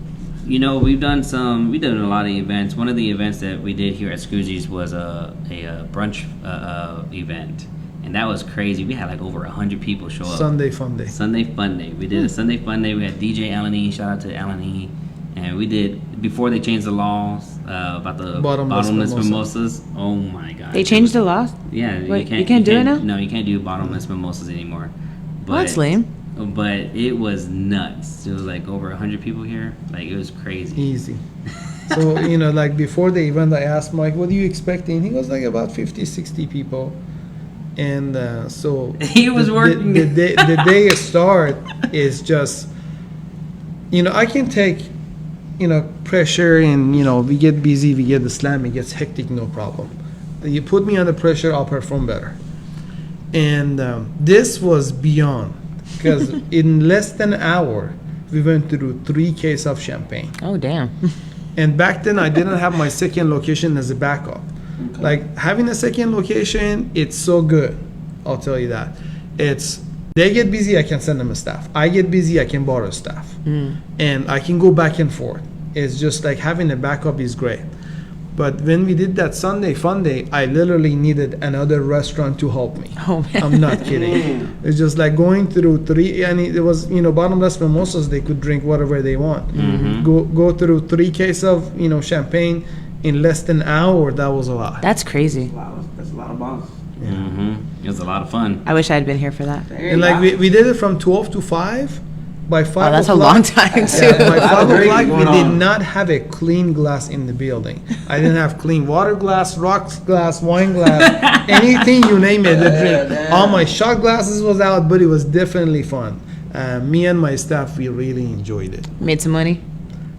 We've done a lot of events. One of the events that we did here at Scoozy's was a brunch event, and that was crazy. We had like over 100 people show up. Sunday fun day. Sunday Fun Day. We did a Sunday Fun Day. We had DJ Alan E. Shout out to Alan E. And we did, before they changed the laws about the bottomless mimosas. Oh my God. They changed the law? Yeah. Wait, you can't do it now? No, you can't do bottomless mimosas anymore. Well, that's lame. But it was nuts. It was like over 100 people here. Like, it was crazy. Easy. So, like before the event, I asked Mike, what are you expecting? He was like about 50, 60 people. And so He was working. The day start is just, I can take, pressure and, we get busy, we get the slam, it gets hectic, no problem. You put me under pressure, I'll perform better. And this was beyond, because in less than an hour, we went through 3 cases of champagne. Oh, damn. And back then, I didn't have my second location as a backup. Okay. Like having a second location, it's so good. I'll tell you that. They get busy, I can send them a staff. I get busy, I can borrow staff, and I can go back and forth. It's just like having a backup is great. But when we did that Sunday Fun Day, I literally needed another restaurant to help me. Oh, man. I'm not kidding. It's just like going through 3, and it was, bottomless mimosas. They could drink whatever they want. Go through 3 cases of, champagne in less than an hour. That was a lot. That's crazy. Wow, that's a lot of balls. It was a lot of fun. I wish I had been here for that. And like we did it from 12 to 5. By 5 Oh, that's a o'clock, long time, too. yeah, by 5 Drinking o'clock, we going did on. not have a clean glass in the building. I didn't have clean water glass, rocks glass, wine glass, anything you name it, the drink. damn. All my shot glasses was out, but it was definitely fun. Me and my staff, we really enjoyed it. Made some money?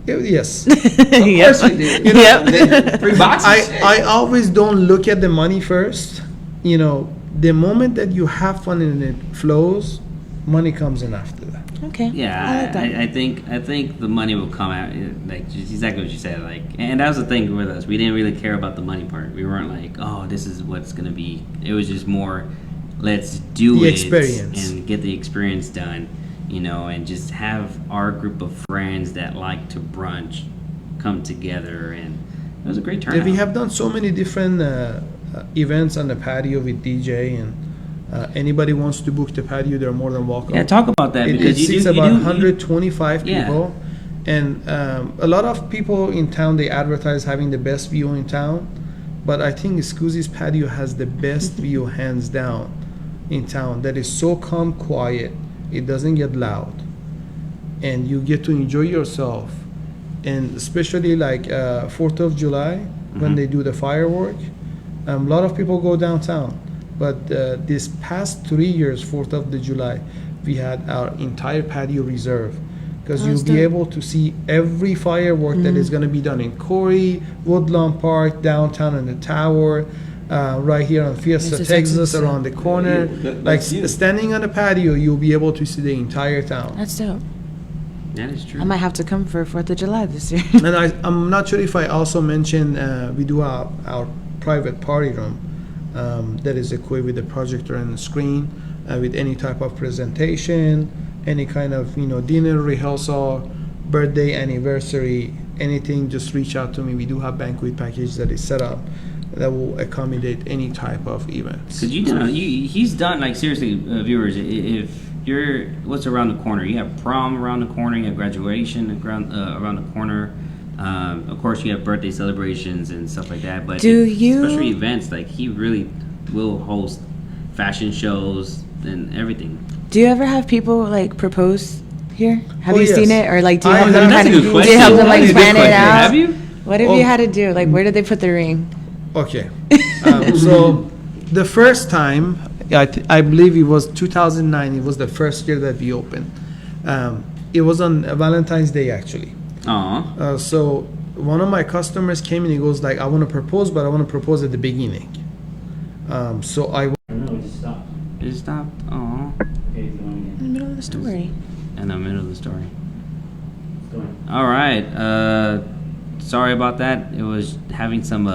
Yes. Of course we did. Yep. 3 boxes. I always don't look at the money first. The moment that you have fun and it flows, money comes in after that. Okay. Yeah, I like that. I think the money will come out, like just exactly what you said. Like, and that was the thing with us. We didn't really care about the money part. We weren't like, oh, this is what's gonna be. It was just more, let's do The it experience. and get the experience done, and just have our group of friends that like to brunch come together, and it was a great turnout. Yeah, we have done so many different events on the patio with DJ, and anybody wants to book the patio, they're more than welcome. Yeah, talk about that It because you seats do, about you do, 125 Yeah. people, and a lot of people in town, they advertise having the best view in town, but I think Scusi's patio has the best view hands down in town. That is so calm, quiet, it doesn't get loud, and you get to enjoy yourself. And especially like 4th of July when they do the firework, a lot of people go downtown. But this past 3 years, 4th of the July, we had our entire patio reserved because Oh, you'll that's be dope. able to see every firework that is going to be done in Corey, Woodlawn Park, downtown in the tower, right here on Fiesta, Fiesta, Texas, Texas. around the corner. Yeah, Like that's you. standing on the patio, you'll be able to see the entire town. That's dope. that is true. I might have to come for 4th of July this year. And I'm not sure if I also mentioned we do our private party room that is equipped with a projector and a screen with any type of presentation, any kind of dinner, rehearsal, birthday, anniversary, anything. Just reach out to me. We do have banquet package that is set up that will accommodate any type of events. Because he's done, like, seriously, viewers, if you're, what's around the corner? You have prom around the corner, you have graduation around the corner. Of course, you have birthday celebrations and stuff like that. But Do you- special events, like, he really will host fashion shows and everything. Do you ever have people like propose here? Have Oh, you yes. seen it, or like do you I help have- them That's kind a of? good Do you help them question. like That's a plan good it question. out? Have you? What have Oh. you had to do? Like, where did they put the ring? Okay. So the first time, I believe it was 2009. It was the first year that we opened. It was on Valentine's Day, actually. Aw. So one of my customers came and he goes like, I want to propose, but I want to propose at the beginning. So I No, just stop. It stopped. Aw. Okay, it's going In the middle of the story. In the middle of the story. It's going. All right. Sorry about that. It was having some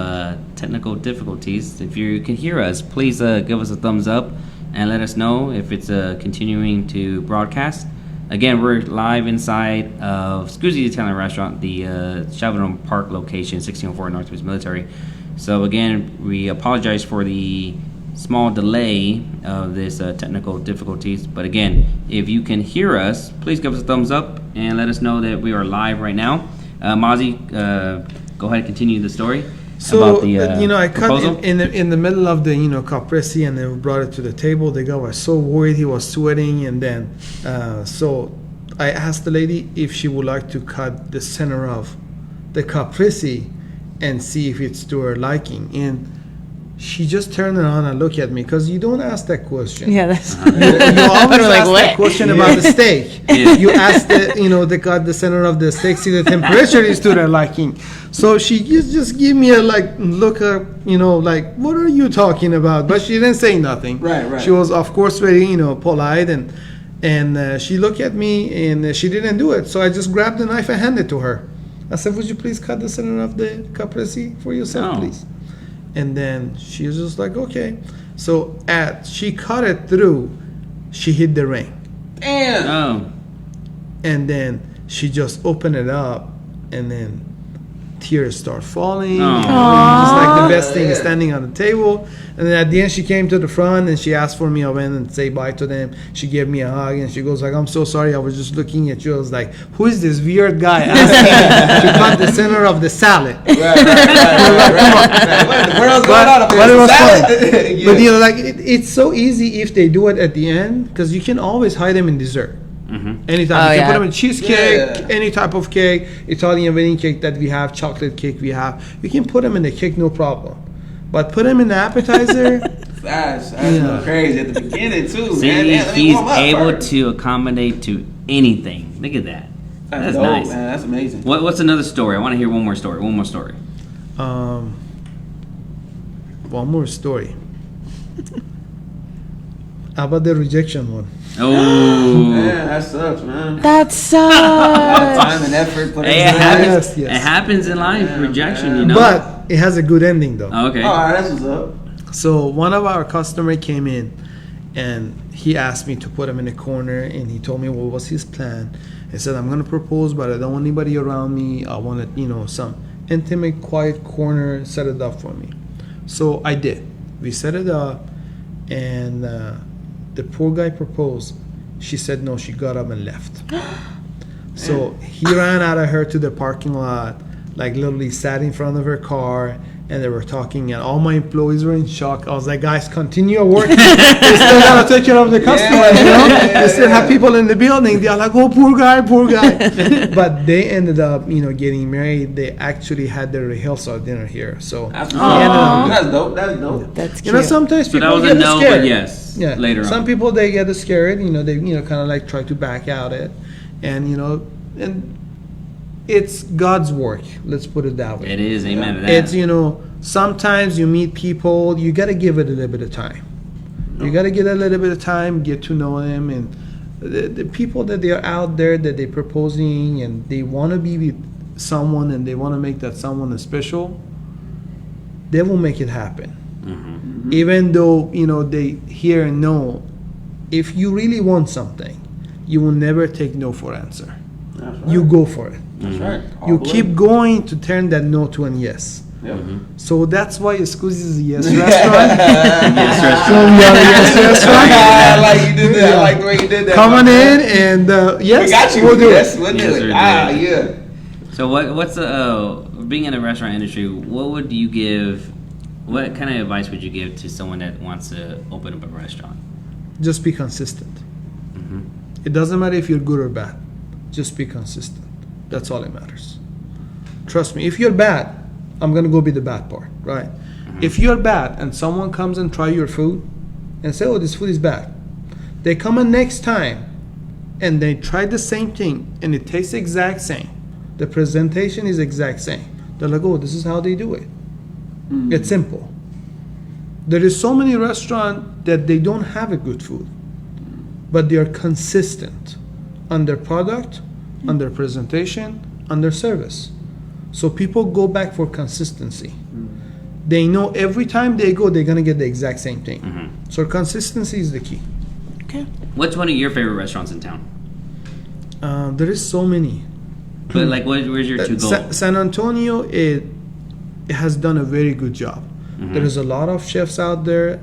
technical difficulties. If you can hear us, please give us a thumbs up and let us know if it's continuing to broadcast. Again, we're live inside of Scusi's Italian Restaurant, the Chavadon Park location, 1604 Northwest Military. So again, we apologize for the small delay of this technical difficulties. But again, if you can hear us, please give us a thumbs up and let us know that we are live right now. Mazi, go ahead and continue the story So about the I cut proposal. in the middle of the caprese, and then we brought it to the table. The guy was so worried, he was sweating, and then so I asked the lady if she would like to cut the center of the caprese and see if it's to her liking, and she just turned around and looked at me because you don't ask that question. Yeah, that's. You always Like, ask what? that question about the steak. Yeah. You ask the cut the center of the steak, see the temperature is to their liking. So she just give me a look up, like, what are you talking about? But she didn't say nothing. Right. She was of course very polite, and And she looked at me, and she didn't do it. So I just grabbed the knife and handed it to her. I said, "Would you please cut the center of the caprese for yourself, Oh. please?" And then she was just like, "Okay." So she cut it through, she hit the ring. Damn. Oh. And then she just opened it up, and then tears start falling. Aw. And just like the best thing is standing on the table. And then at the end, she came to the front and she asked for me. I went and say bye to them. She gave me a hug and she goes like, "I'm so sorry. I was just looking at you." I was like, "Who is this weird guy asking to cut the center of the salad?" Right. What the world's going on up But it was fun. there? Yeah. But you know, like it's so easy if they do it at the end, because you can always hide them in dessert. Anytime Oh, you can yeah. put them in cheesecake, Yeah. any type of cake, Italian wedding cake that we have, chocolate cake we have. You can put them in the cake, no problem. But put them in the appetizer. That's Yeah. crazy at the beginning too, See, man. Damn, let me he's warm up able first. to accommodate to anything. Look at that. That's dope, nice. man. That's amazing. What's another story? I want to hear one more story. One more story. One more story. How about the rejection one? Oh. Man, that sucks, man. That sucks. Time and effort put Hey, into it that. happens. Yes, yes. It happens in life. Yeah, Rejection, man. you know. But it has a good ending though. Oh, okay. All right, that's what's up. So one of our customer came in, and he asked me to put him in a corner, and he told me what was his plan. He said, "I'm gonna propose, but I don't want anybody around me. I want it, some intimate, quiet corner. Set it up for me." So I did. We set it up, and the poor guy proposed. She said no. She got up and left. So he ran out of her to the parking lot, like literally sat in front of her car, and they were talking, and all my employees were in shock. I was like, "Guys, continue your work. You still gotta take care of the customer, You still have people in the building." They're like, "Oh, poor guy, poor guy." But they ended up, getting married. They actually had their rehearsal dinner here. So That's, we ended up- that's dope. That's dope. That's you know, cute. sometimes So people that was get a no, scared. but yes. Yeah. Later Some on. people they get scared. They kind of like try to back out it, and and it's God's work. Let's put it that way. It is. Amen to that. It's sometimes you meet people. You got to give it a little bit of time. You got to get a little bit of time, get to know them, and the people that they are out there that they're proposing and they want to be with someone and they want to make that someone special. They will make it happen. Even though they hear and know, if you really want something, you will never take no for answer. That's right. You go for it. That's right. You All the keep way. going to turn that no to an yes. Yep. So that's why Scusi is a yes restaurant. Yes, restaurant. So we are a yes restaurant. I like you did that. I like the way you did that. Coming my in man. and yes, We got you. we'll do Yes, it. we'll do Yes, it. sir, Ah, do yeah. So what's being in the restaurant industry? What would you give? What kind of advice would you give to someone that wants to open up a restaurant? Just be consistent. It doesn't matter if you're good or bad. Just be consistent. That's all that matters. Trust me. If you're bad, I'm gonna go be the bad part, right? If you're bad and someone comes and try your food and say, "Oh, this food is bad," they come in next time and they try the same thing and it tastes exact same. The presentation is exact same. They're like, "Oh, this is how they do it." It's simple. There is so many restaurants that they don't have a good food, but they are consistent on their product, on their presentation, on their service. So people go back for consistency. They know every time they go, they're gonna get the exact same thing. So consistency is the key. Okay. What's one of your favorite restaurants in town? There is so many. But like, where's your to go? San Antonio, it has done a very good job. There is a lot of chefs out there.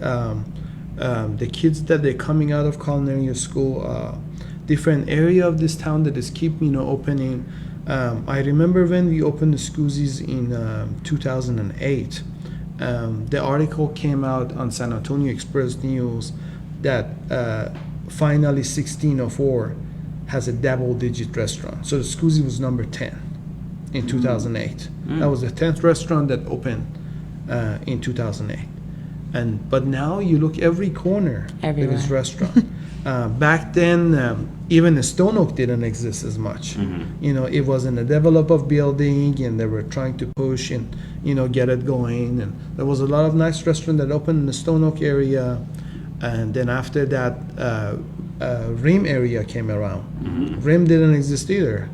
The kids that they're coming out of culinary school, different area of this town that is keep opening. I remember when we opened the Scusi's in 2008. The article came out on San Antonio Express News that finally 1604 has a double-digit restaurant. So the Scusi was number 10 in 2008. That was the 10th restaurant that opened in 2008. But now you look every corner there is Everywhere. restaurant. Back then, even the Stone Oak didn't exist as much. It was in a developed building, and they were trying to push and get it going. And there was a lot of nice restaurant that opened in the Stone Oak area. And then after that, Rim area came around. Rim didn't exist either,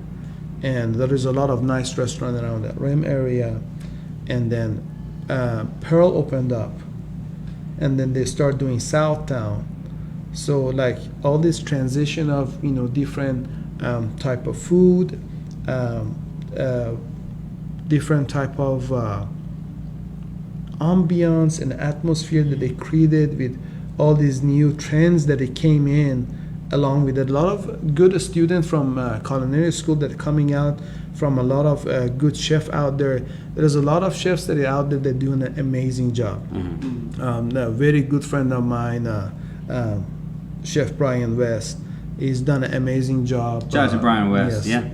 and there is a lot of nice restaurant around that Rim area, and then Pearl opened up, and then they start doing Southtown. So like all this transition of different type of food, different type of ambiance and atmosphere that they created with all these new trends that it came in, along with a lot of good students from culinary school that are coming out, from a lot of good chef out there. There's a lot of chefs that are out there that do an amazing job. A very good friend of mine, Chef Brian West, he's done an amazing job. Shout out to Brian West. Yes.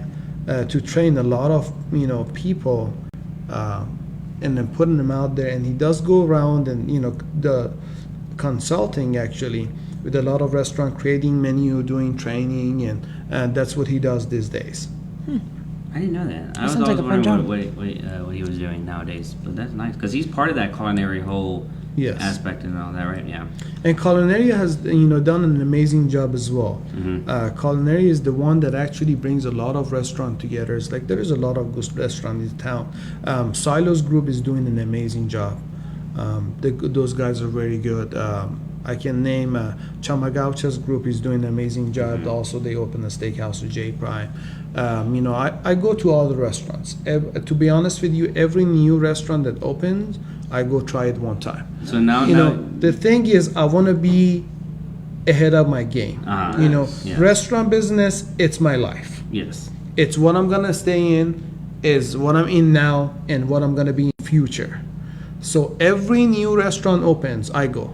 Yeah. To train a lot of people, and then putting them out there. And he does go around and the consulting actually with a lot of restaurant, creating menu, doing training, and that's what he does these days. I didn't know that. I was sounds always like a fun wondering what he was doing nowadays. But that's nice because he's part of that culinary whole Yes. aspect and all that, right? Yeah. And Culinary has done an amazing job as well. Culinary is the one that actually brings a lot of restaurant together. It's like there is a lot of good restaurant in town. Silos Group is doing an amazing job. Those guys are very good. I can name Chamagaucha's group is doing an amazing job. Also, they opened a steakhouse with J Prime. I go to all the restaurants. To be honest with you, every new restaurant that opens, I go try it one time. So now, The thing is, I want to be ahead of my game. Yeah. Restaurant business, it's my life. yes. It's what I'm gonna stay in, is what I'm in now, and what I'm gonna be in future. So every new restaurant opens, I go.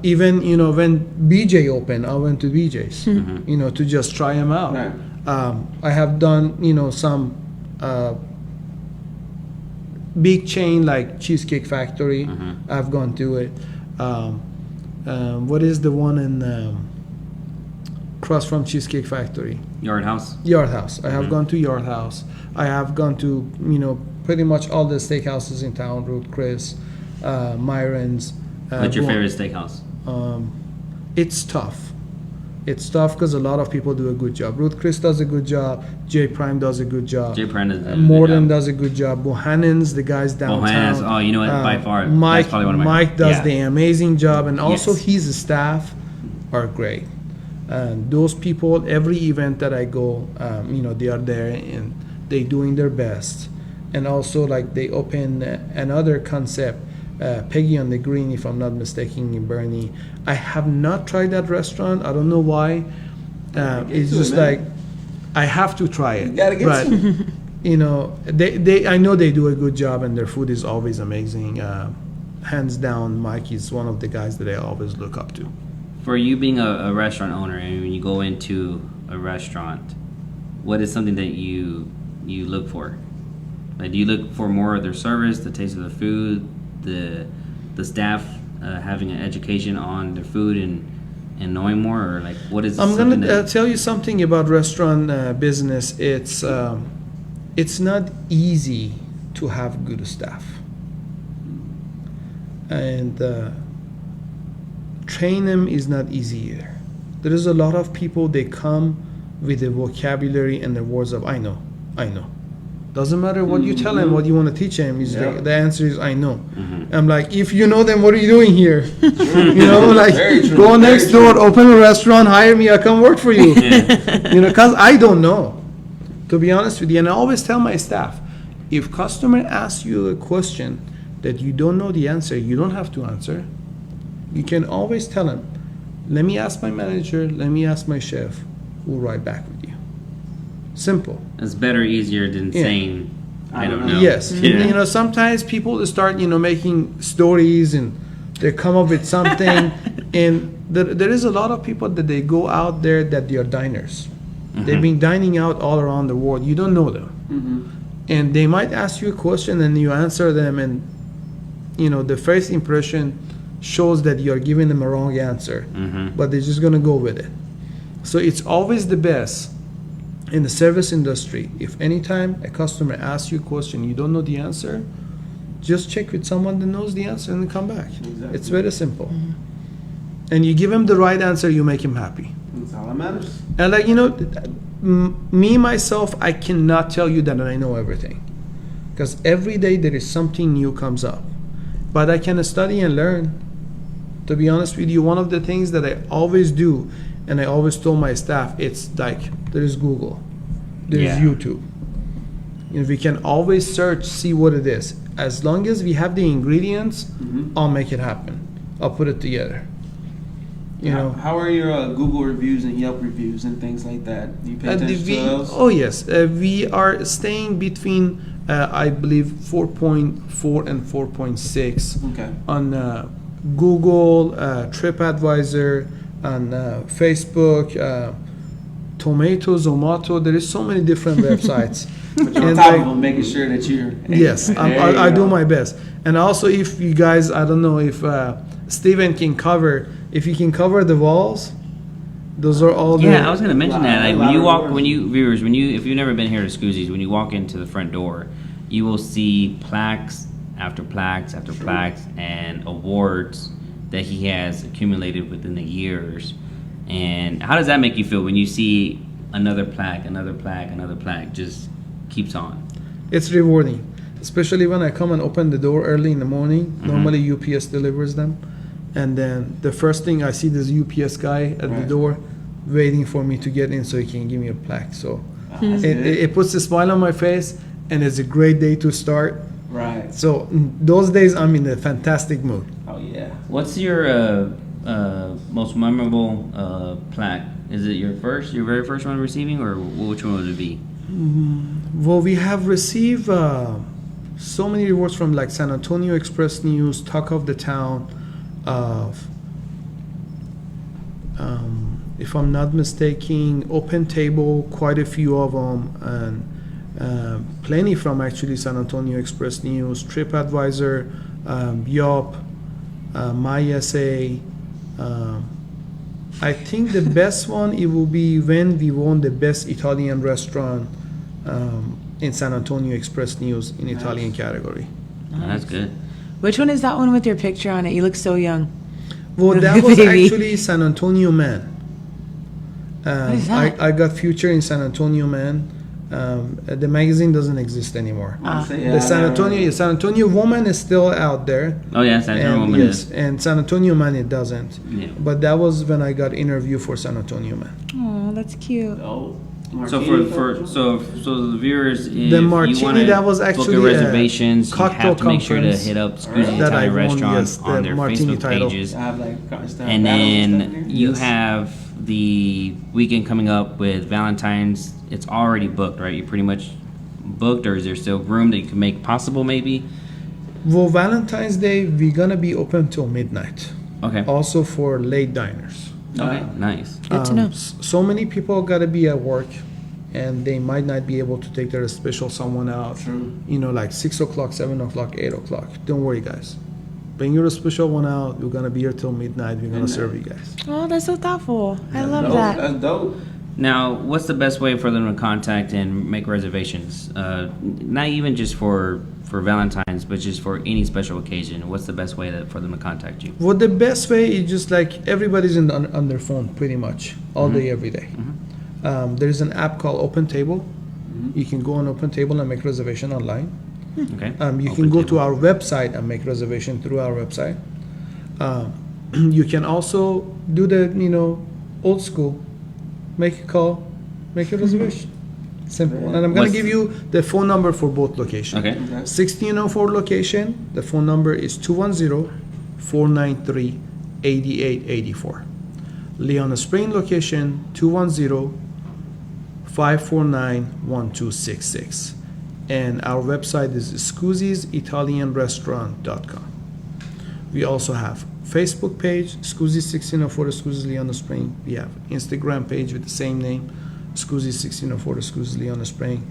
Even when BJ opened, I went to BJ's. To just try them out. Right. I have done some big chain like Cheesecake Factory. I've gone to it. What is the one in across from Cheesecake Factory? Yard House. Yard House. I have gone to Yard House. I have gone to pretty much all the steakhouses in town. Ruth Chris, Myron's. What's your favorite steakhouse? It's tough. It's tough because a lot of people do a good job. Ruth Chris does a good job. J Prime does a good job. J Prime does a good Morden job. does a good job. Bohannon's, the guys downtown. Bohannon's, oh, you know what, by far, Mike, that's probably one of my- Mike does yeah. the amazing job, and also Yes. his staff are great. And those people, every event that I go, they are there and they doing their best. And also, like, they open another concept, Peggy on the Green, if I'm not mistaken, in Bernie. I have not tried that restaurant. I don't know why. It's to it, just man. like I have to try it. You gotta get but, to they I know they do a good job, and their food is always amazing. Hands down, Mike is one of the guys that I always look up to. For you being a restaurant owner, and when you go into a restaurant, what is something that you look for? Like, do you look for more of their service, the taste of the food, the staff having an education on their food and knowing more, or like what is? I'm something gonna that- tell you something about restaurant business. It's not easy to have good staff, and train them is not easy either. There is a lot of people, they come with the vocabulary and the words of I know. Doesn't matter what you tell them, what you want to teach them. Is Yeah. the answer is I know. I'm like, if you know, then what are you doing here? Like Very true, go very next true. door, open a restaurant, hire me, I come work for you. Because I don't know, to be honest with you. And I always tell my staff, if customer asks you a question that you don't know the answer, you don't have to answer. You can always tell them, let me ask my manager, let me ask my chef, we'll write back with you. Simple. It's better, easier than Yeah. saying I don't know. Yes. Yeah. Sometimes people start, making stories and they come up with something. And there is a lot of people that they go out there that they are diners. They've been dining out all around the world. You don't know them. And they might ask you a question and you answer them, and, the first impression shows that you're giving them a wrong answer, but they're just going to go with it. So it's always the best in the service industry. If anytime a customer asks you a question, you don't know the answer, just check with someone that knows the answer and then come back. Exactly. It's very simple. And you give him the right answer, you make him happy. That's all that matters. And like, me myself, I cannot tell you that I know everything, because every day there is something new comes up. But I can study and learn. To be honest with you, one of the things that I always do, and I always told my staff, it's like there is Google, there is Yeah. YouTube. We can always search, see what it is. As long as we have the ingredients, I'll make it happen. I'll put it together. How are your Google reviews and Yelp reviews and things like that? Do you pay attention to those? Oh yes, we are staying between I believe 4.4 and 4.6 Okay. on Google, TripAdvisor, on Facebook, Zomato. There is so many different websites. But you're on And top like- of them, making sure that you're. Yes, There I you do go. my best. And also, if you guys, I don't know if Steven can cover, if you can cover the walls, those are all the. Yeah, I was gonna mention that. Like when you walk, Louder. if you've never been here to Scoozy's, when you walk into the front door, you will see plaques after plaques after plaques and awards that he has accumulated within the years. And how does that make you feel when you see another plaque, another plaque, another plaque just keeps on? It's rewarding, especially when I come and open the door early in the morning. Normally UPS delivers them, and then the first thing I see this UPS guy at the Right. door waiting for me to get in so he can give me a plaque. So That's it, good. it puts a smile on my face, and it's a great day to start. Right. So those days I'm in a fantastic mood. Oh yeah. What's your most memorable plaque? Is it your very first one receiving, or which one would it be? Well, we have received so many rewards from like San Antonio Express News, Talk of the Town, if I'm not mistaken, Open Table, quite a few of them, and plenty from actually San Antonio Express News, TripAdvisor, Yelp, MySA. I think the best one, it will be when we won the best Italian restaurant in San Antonio Express News in Italian category. Oh, that's good. Which one is that one with your picture on it? You look so young. Well, that was Baby. actually San Antonio Man. is that? I got featured in San Antonio Man. The magazine doesn't exist anymore. The San Antonio Woman is still out there. Oh yeah, San Antonio And Woman yes, is. and San Antonio Man it doesn't. Yeah. But that was when I got interviewed for San Antonio Man. Oh, that's cute. Oh. So so the viewers, if The martini, you want to that was book actually your a reservations, you cocktail have to make sure to conference hit up Scoozy that I Italian won, Restaurant yes, on the their martini Facebook title. pages. I have like And then you Yes. have the weekend coming up with Valentine's. It's already booked, right? You're pretty much booked, or is there still room that you can make possible, maybe? Well, Valentine's Day, we're gonna be open till midnight. Okay. Also for late diners. Okay. Nice. Good to know. So many people gotta be at work, and they might not be able to take their special someone out. True. Like 6 o'clock, 7 o'clock, 8 o'clock. Don't worry, guys. Bring your special one out. We're gonna be here till midnight. We're gonna serve you guys. Oh, that's so thoughtful. I love Dope. that. That's dope. Now, what's the best way for them to contact and make reservations? Not even just for Valentine's, but just for any special occasion. What's the best way for them to contact you? Well, the best way is just like everybody's on their phone pretty much all day, every day. There's an app called Open Table. You can go on Open Table and make reservation online. Okay. You Open can go to table. our website and make reservation through our website. You can also do the old school, make a call, make a reservation. Simple. And I'm gonna What's- give you the phone number for both locations. Okay. 1604 location, the phone number is 210-493-8884. Leona Spring location, 210-549-1266. And our website is scusiesitalianrestaurant.com. We also have Facebook page, Scoozy's 1604 Scoozy's Leona Spring. We have Instagram page with the same name, Scoozy's 1604 Scoozy's Leona Spring.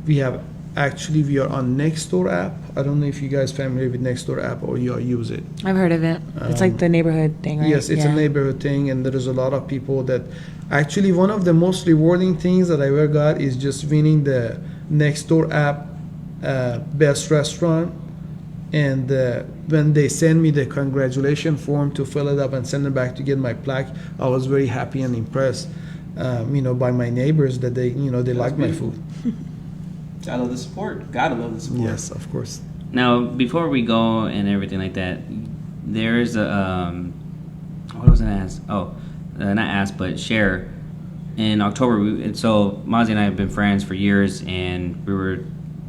We are on Nextdoor app. I don't know if you guys familiar with Nextdoor app or you use it. I've heard of it. It's like the neighborhood thing, right? Yes, it's a neighborhood thing, and there is a lot of people that actually one of the most rewarding things that I ever got is just winning the Nextdoor app best restaurant And when they send me the congratulation form to fill it up and send it back to get my plaque, I was very happy and impressed, by my neighbors that they like my food. I love the support. Gotta love the support. Yes, of course. Now, before we go and everything like that, there's a what was I gonna ask? Oh, not ask, but share. In October, so Mozzie and I have been friends for years, and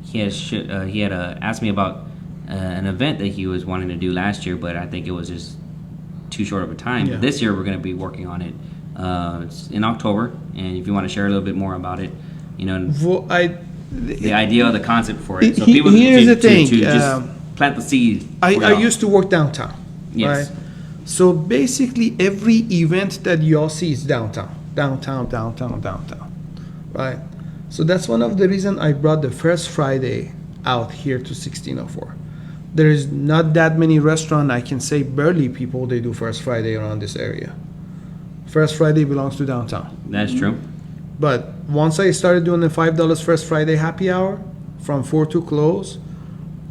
he had asked me about an event that he was wanting to do last year, but I think it was just too short of a time. Yeah. This year, we're going to be working on it. It's in October, and if you want to share a little bit more about it, Well, the idea, the concept for it. So He- people here's the thing, to just plant the seed. I for y'all. used to work downtown. Yes. Right? So basically, every event that y'all see is downtown. Right? So that's one of the reasons I brought the first Friday out here to 1604. There is not that many restaurants, I can say barely people they do first Friday around this area. First Friday belongs to downtown. That's true. But once I started doing the $5 First Friday happy hour from 4 to close,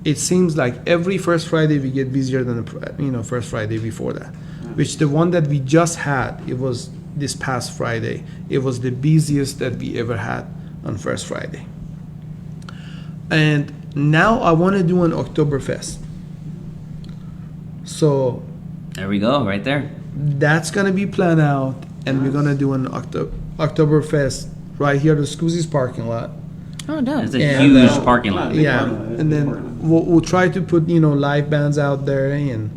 it seems like every First Friday we get busier than the First Friday before that. Which the one that we just had, it was this past Friday. It was the busiest that we ever had on First Friday. And now I want to do an Oktoberfest. So There we go, right there. that's gonna be planned out, and we're gonna do an Oktoberfest right here at the Scoozy's parking lot. Oh, dope. It's a Yeah, huge that- parking lot. Big Yeah, parking lot. and Big then parking lot. we'll try to put live bands out there and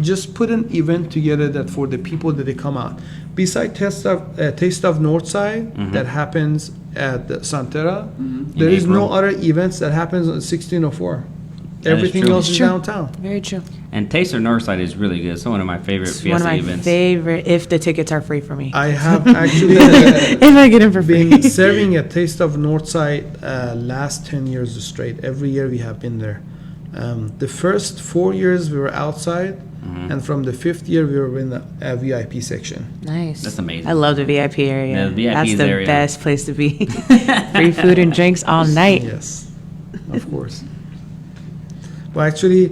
just put an event together that for the people that they come out. Besides Taste of Northside that happens at the Santera, there In is no April. other events that happens on 1604. That is Everything true. else It's is true. downtown. Very true. And Taste of Northside is really good. It's one of my favorite It's one Fiesta of my events. favorite, if the tickets are free for me. I have actually If I get them for free. been serving at Taste of Northside last 10 years straight. Every year we have been there. The first 4 years we were outside, and from the 5th year we were in the VIP section. Nice. That's amazing. I love the VIP area. Yeah, the VIP That's the area. best place to be. Free food and drinks all night. Yes, of course. Well, actually,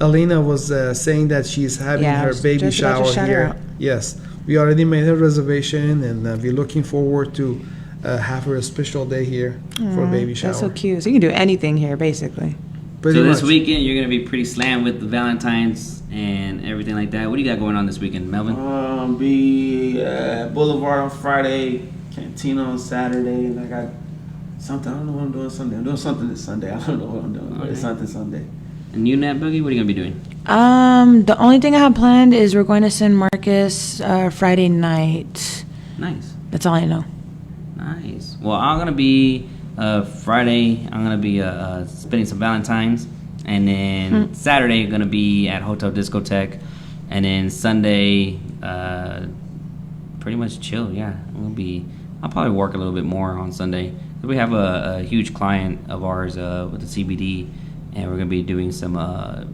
Alina was saying that she's having Yeah, I her was baby just about to shower shout her here. out. Yes, we already made her reservation, and we're looking forward to have her a special day here for a baby shower. That's so cute. So you can do anything here, basically. Pretty So this much. weekend you're gonna be pretty slammed with the Valentine's and everything like that. What do you got going on this weekend, Melvin? Be at Boulevard on Friday, Cantina on Saturday, and I got something. I don't know what I'm doing Sunday. I'm doing something this Sunday. I don't know what I'm doing, but it's something Sunday. And you, Nat Boogie, what are you gonna be doing? The only thing I have planned is we're going to send Marcus Friday night. Nice, That's all I know. nice. Well, I'm gonna be Friday. I'm gonna be spending some Valentine's, and then Saturday I'm gonna be at Hotel Discotheque, and then Sunday, pretty much chill. Yeah, I'll probably work a little bit more on Sunday. We have a huge client of ours with the CBD, and we're gonna be doing some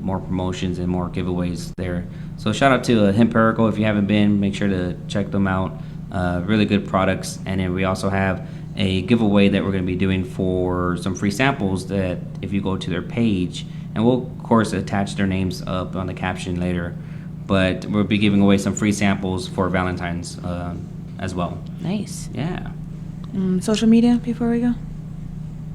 more promotions and more giveaways there. So shout out to Empirical. If you haven't been, make sure to check them out. Really good products. And then we also have a giveaway that we're gonna be doing for some free samples that if you go to their page, and we'll of course attach their names up on the caption later, but we'll be giving away some free samples for Valentine's as well. Nice. Yeah. Social media before we go?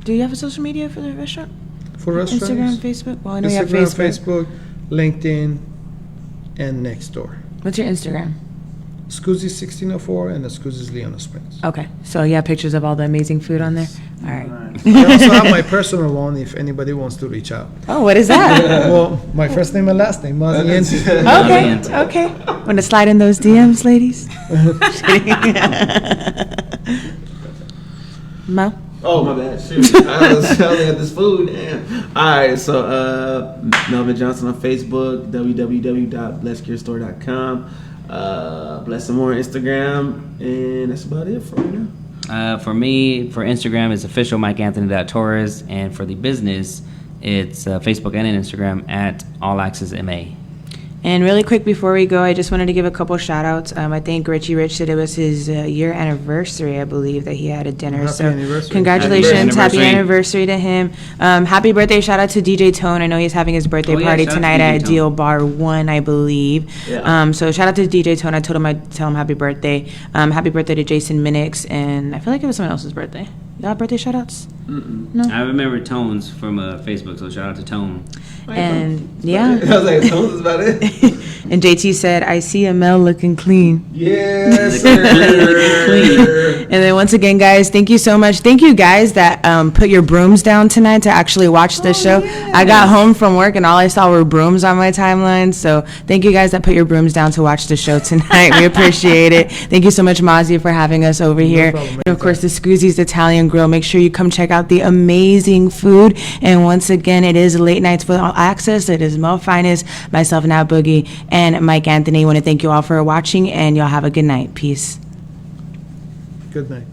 Do you have a social media for the restaurant? For restaurants, Instagram, Facebook? Well, I know Instagram, you have Facebook. Facebook, LinkedIn, and Nextdoor. What's your Instagram? Scoozy's 1604 and the Scoozy's Leona Springs. Okay. So you have pictures of all the amazing food on there? All right. I also have my personal one if anybody wants to reach out. Oh, what is that? Well, my first name and last name, Mozzie Yancy. Okay. Okay. Want to slide in those DMs, ladies? Mo? Oh, my bad. Shoot. I was selling at this food. Damn. All right, so Melvin Johnson on Facebook, www.blesscurestore.com. Bless some more on Instagram, and that's about it for right now. For me, for Instagram, it's official MikeAnthony.Torres, and for the business, it's Facebook and Instagram at All Access MA. And really quick before we go, I just wanted to give a couple shout outs. I think Richie Rich said it was his year anniversary, I believe, that he had a dinner. Happy So anniversary. congratulations, happy Happy anniversary to him. Happy birthday shout out to DJ Tone. I know he's having his birthday Oh, yeah, party shout out to tonight DJ at Tone. Deal Bar 1, I believe. Yeah. So shout out to DJ Tone. I told him I'd tell him happy birthday. Happy birthday to Jason Minix. And I feel like it was someone else's birthday. Y'all have birthday shout outs? I remember Tones from Facebook, so shout out to Tone. And yeah. I was like, Tones is about it. And JT said, I see Mel looking clean. Yes, Looking sir. And then once again, guys, thank you so much. Thank you guys that put your brooms down tonight to actually watch this show. I got home from work and all I saw were brooms on my timeline. So thank you guys that put your brooms down to watch the show tonight. We appreciate it. Thank you so much, Mazia, for having us over here. problem. And of course, the Scoozy's Italian Grill. Make sure you come check out the amazing food. And once again, it is Late Nights with All Access. It is Mel Finest, myself, Nat Boogie, and Mike Anthony. I want to thank you all for watching, and y'all have a good night. Peace. Good night.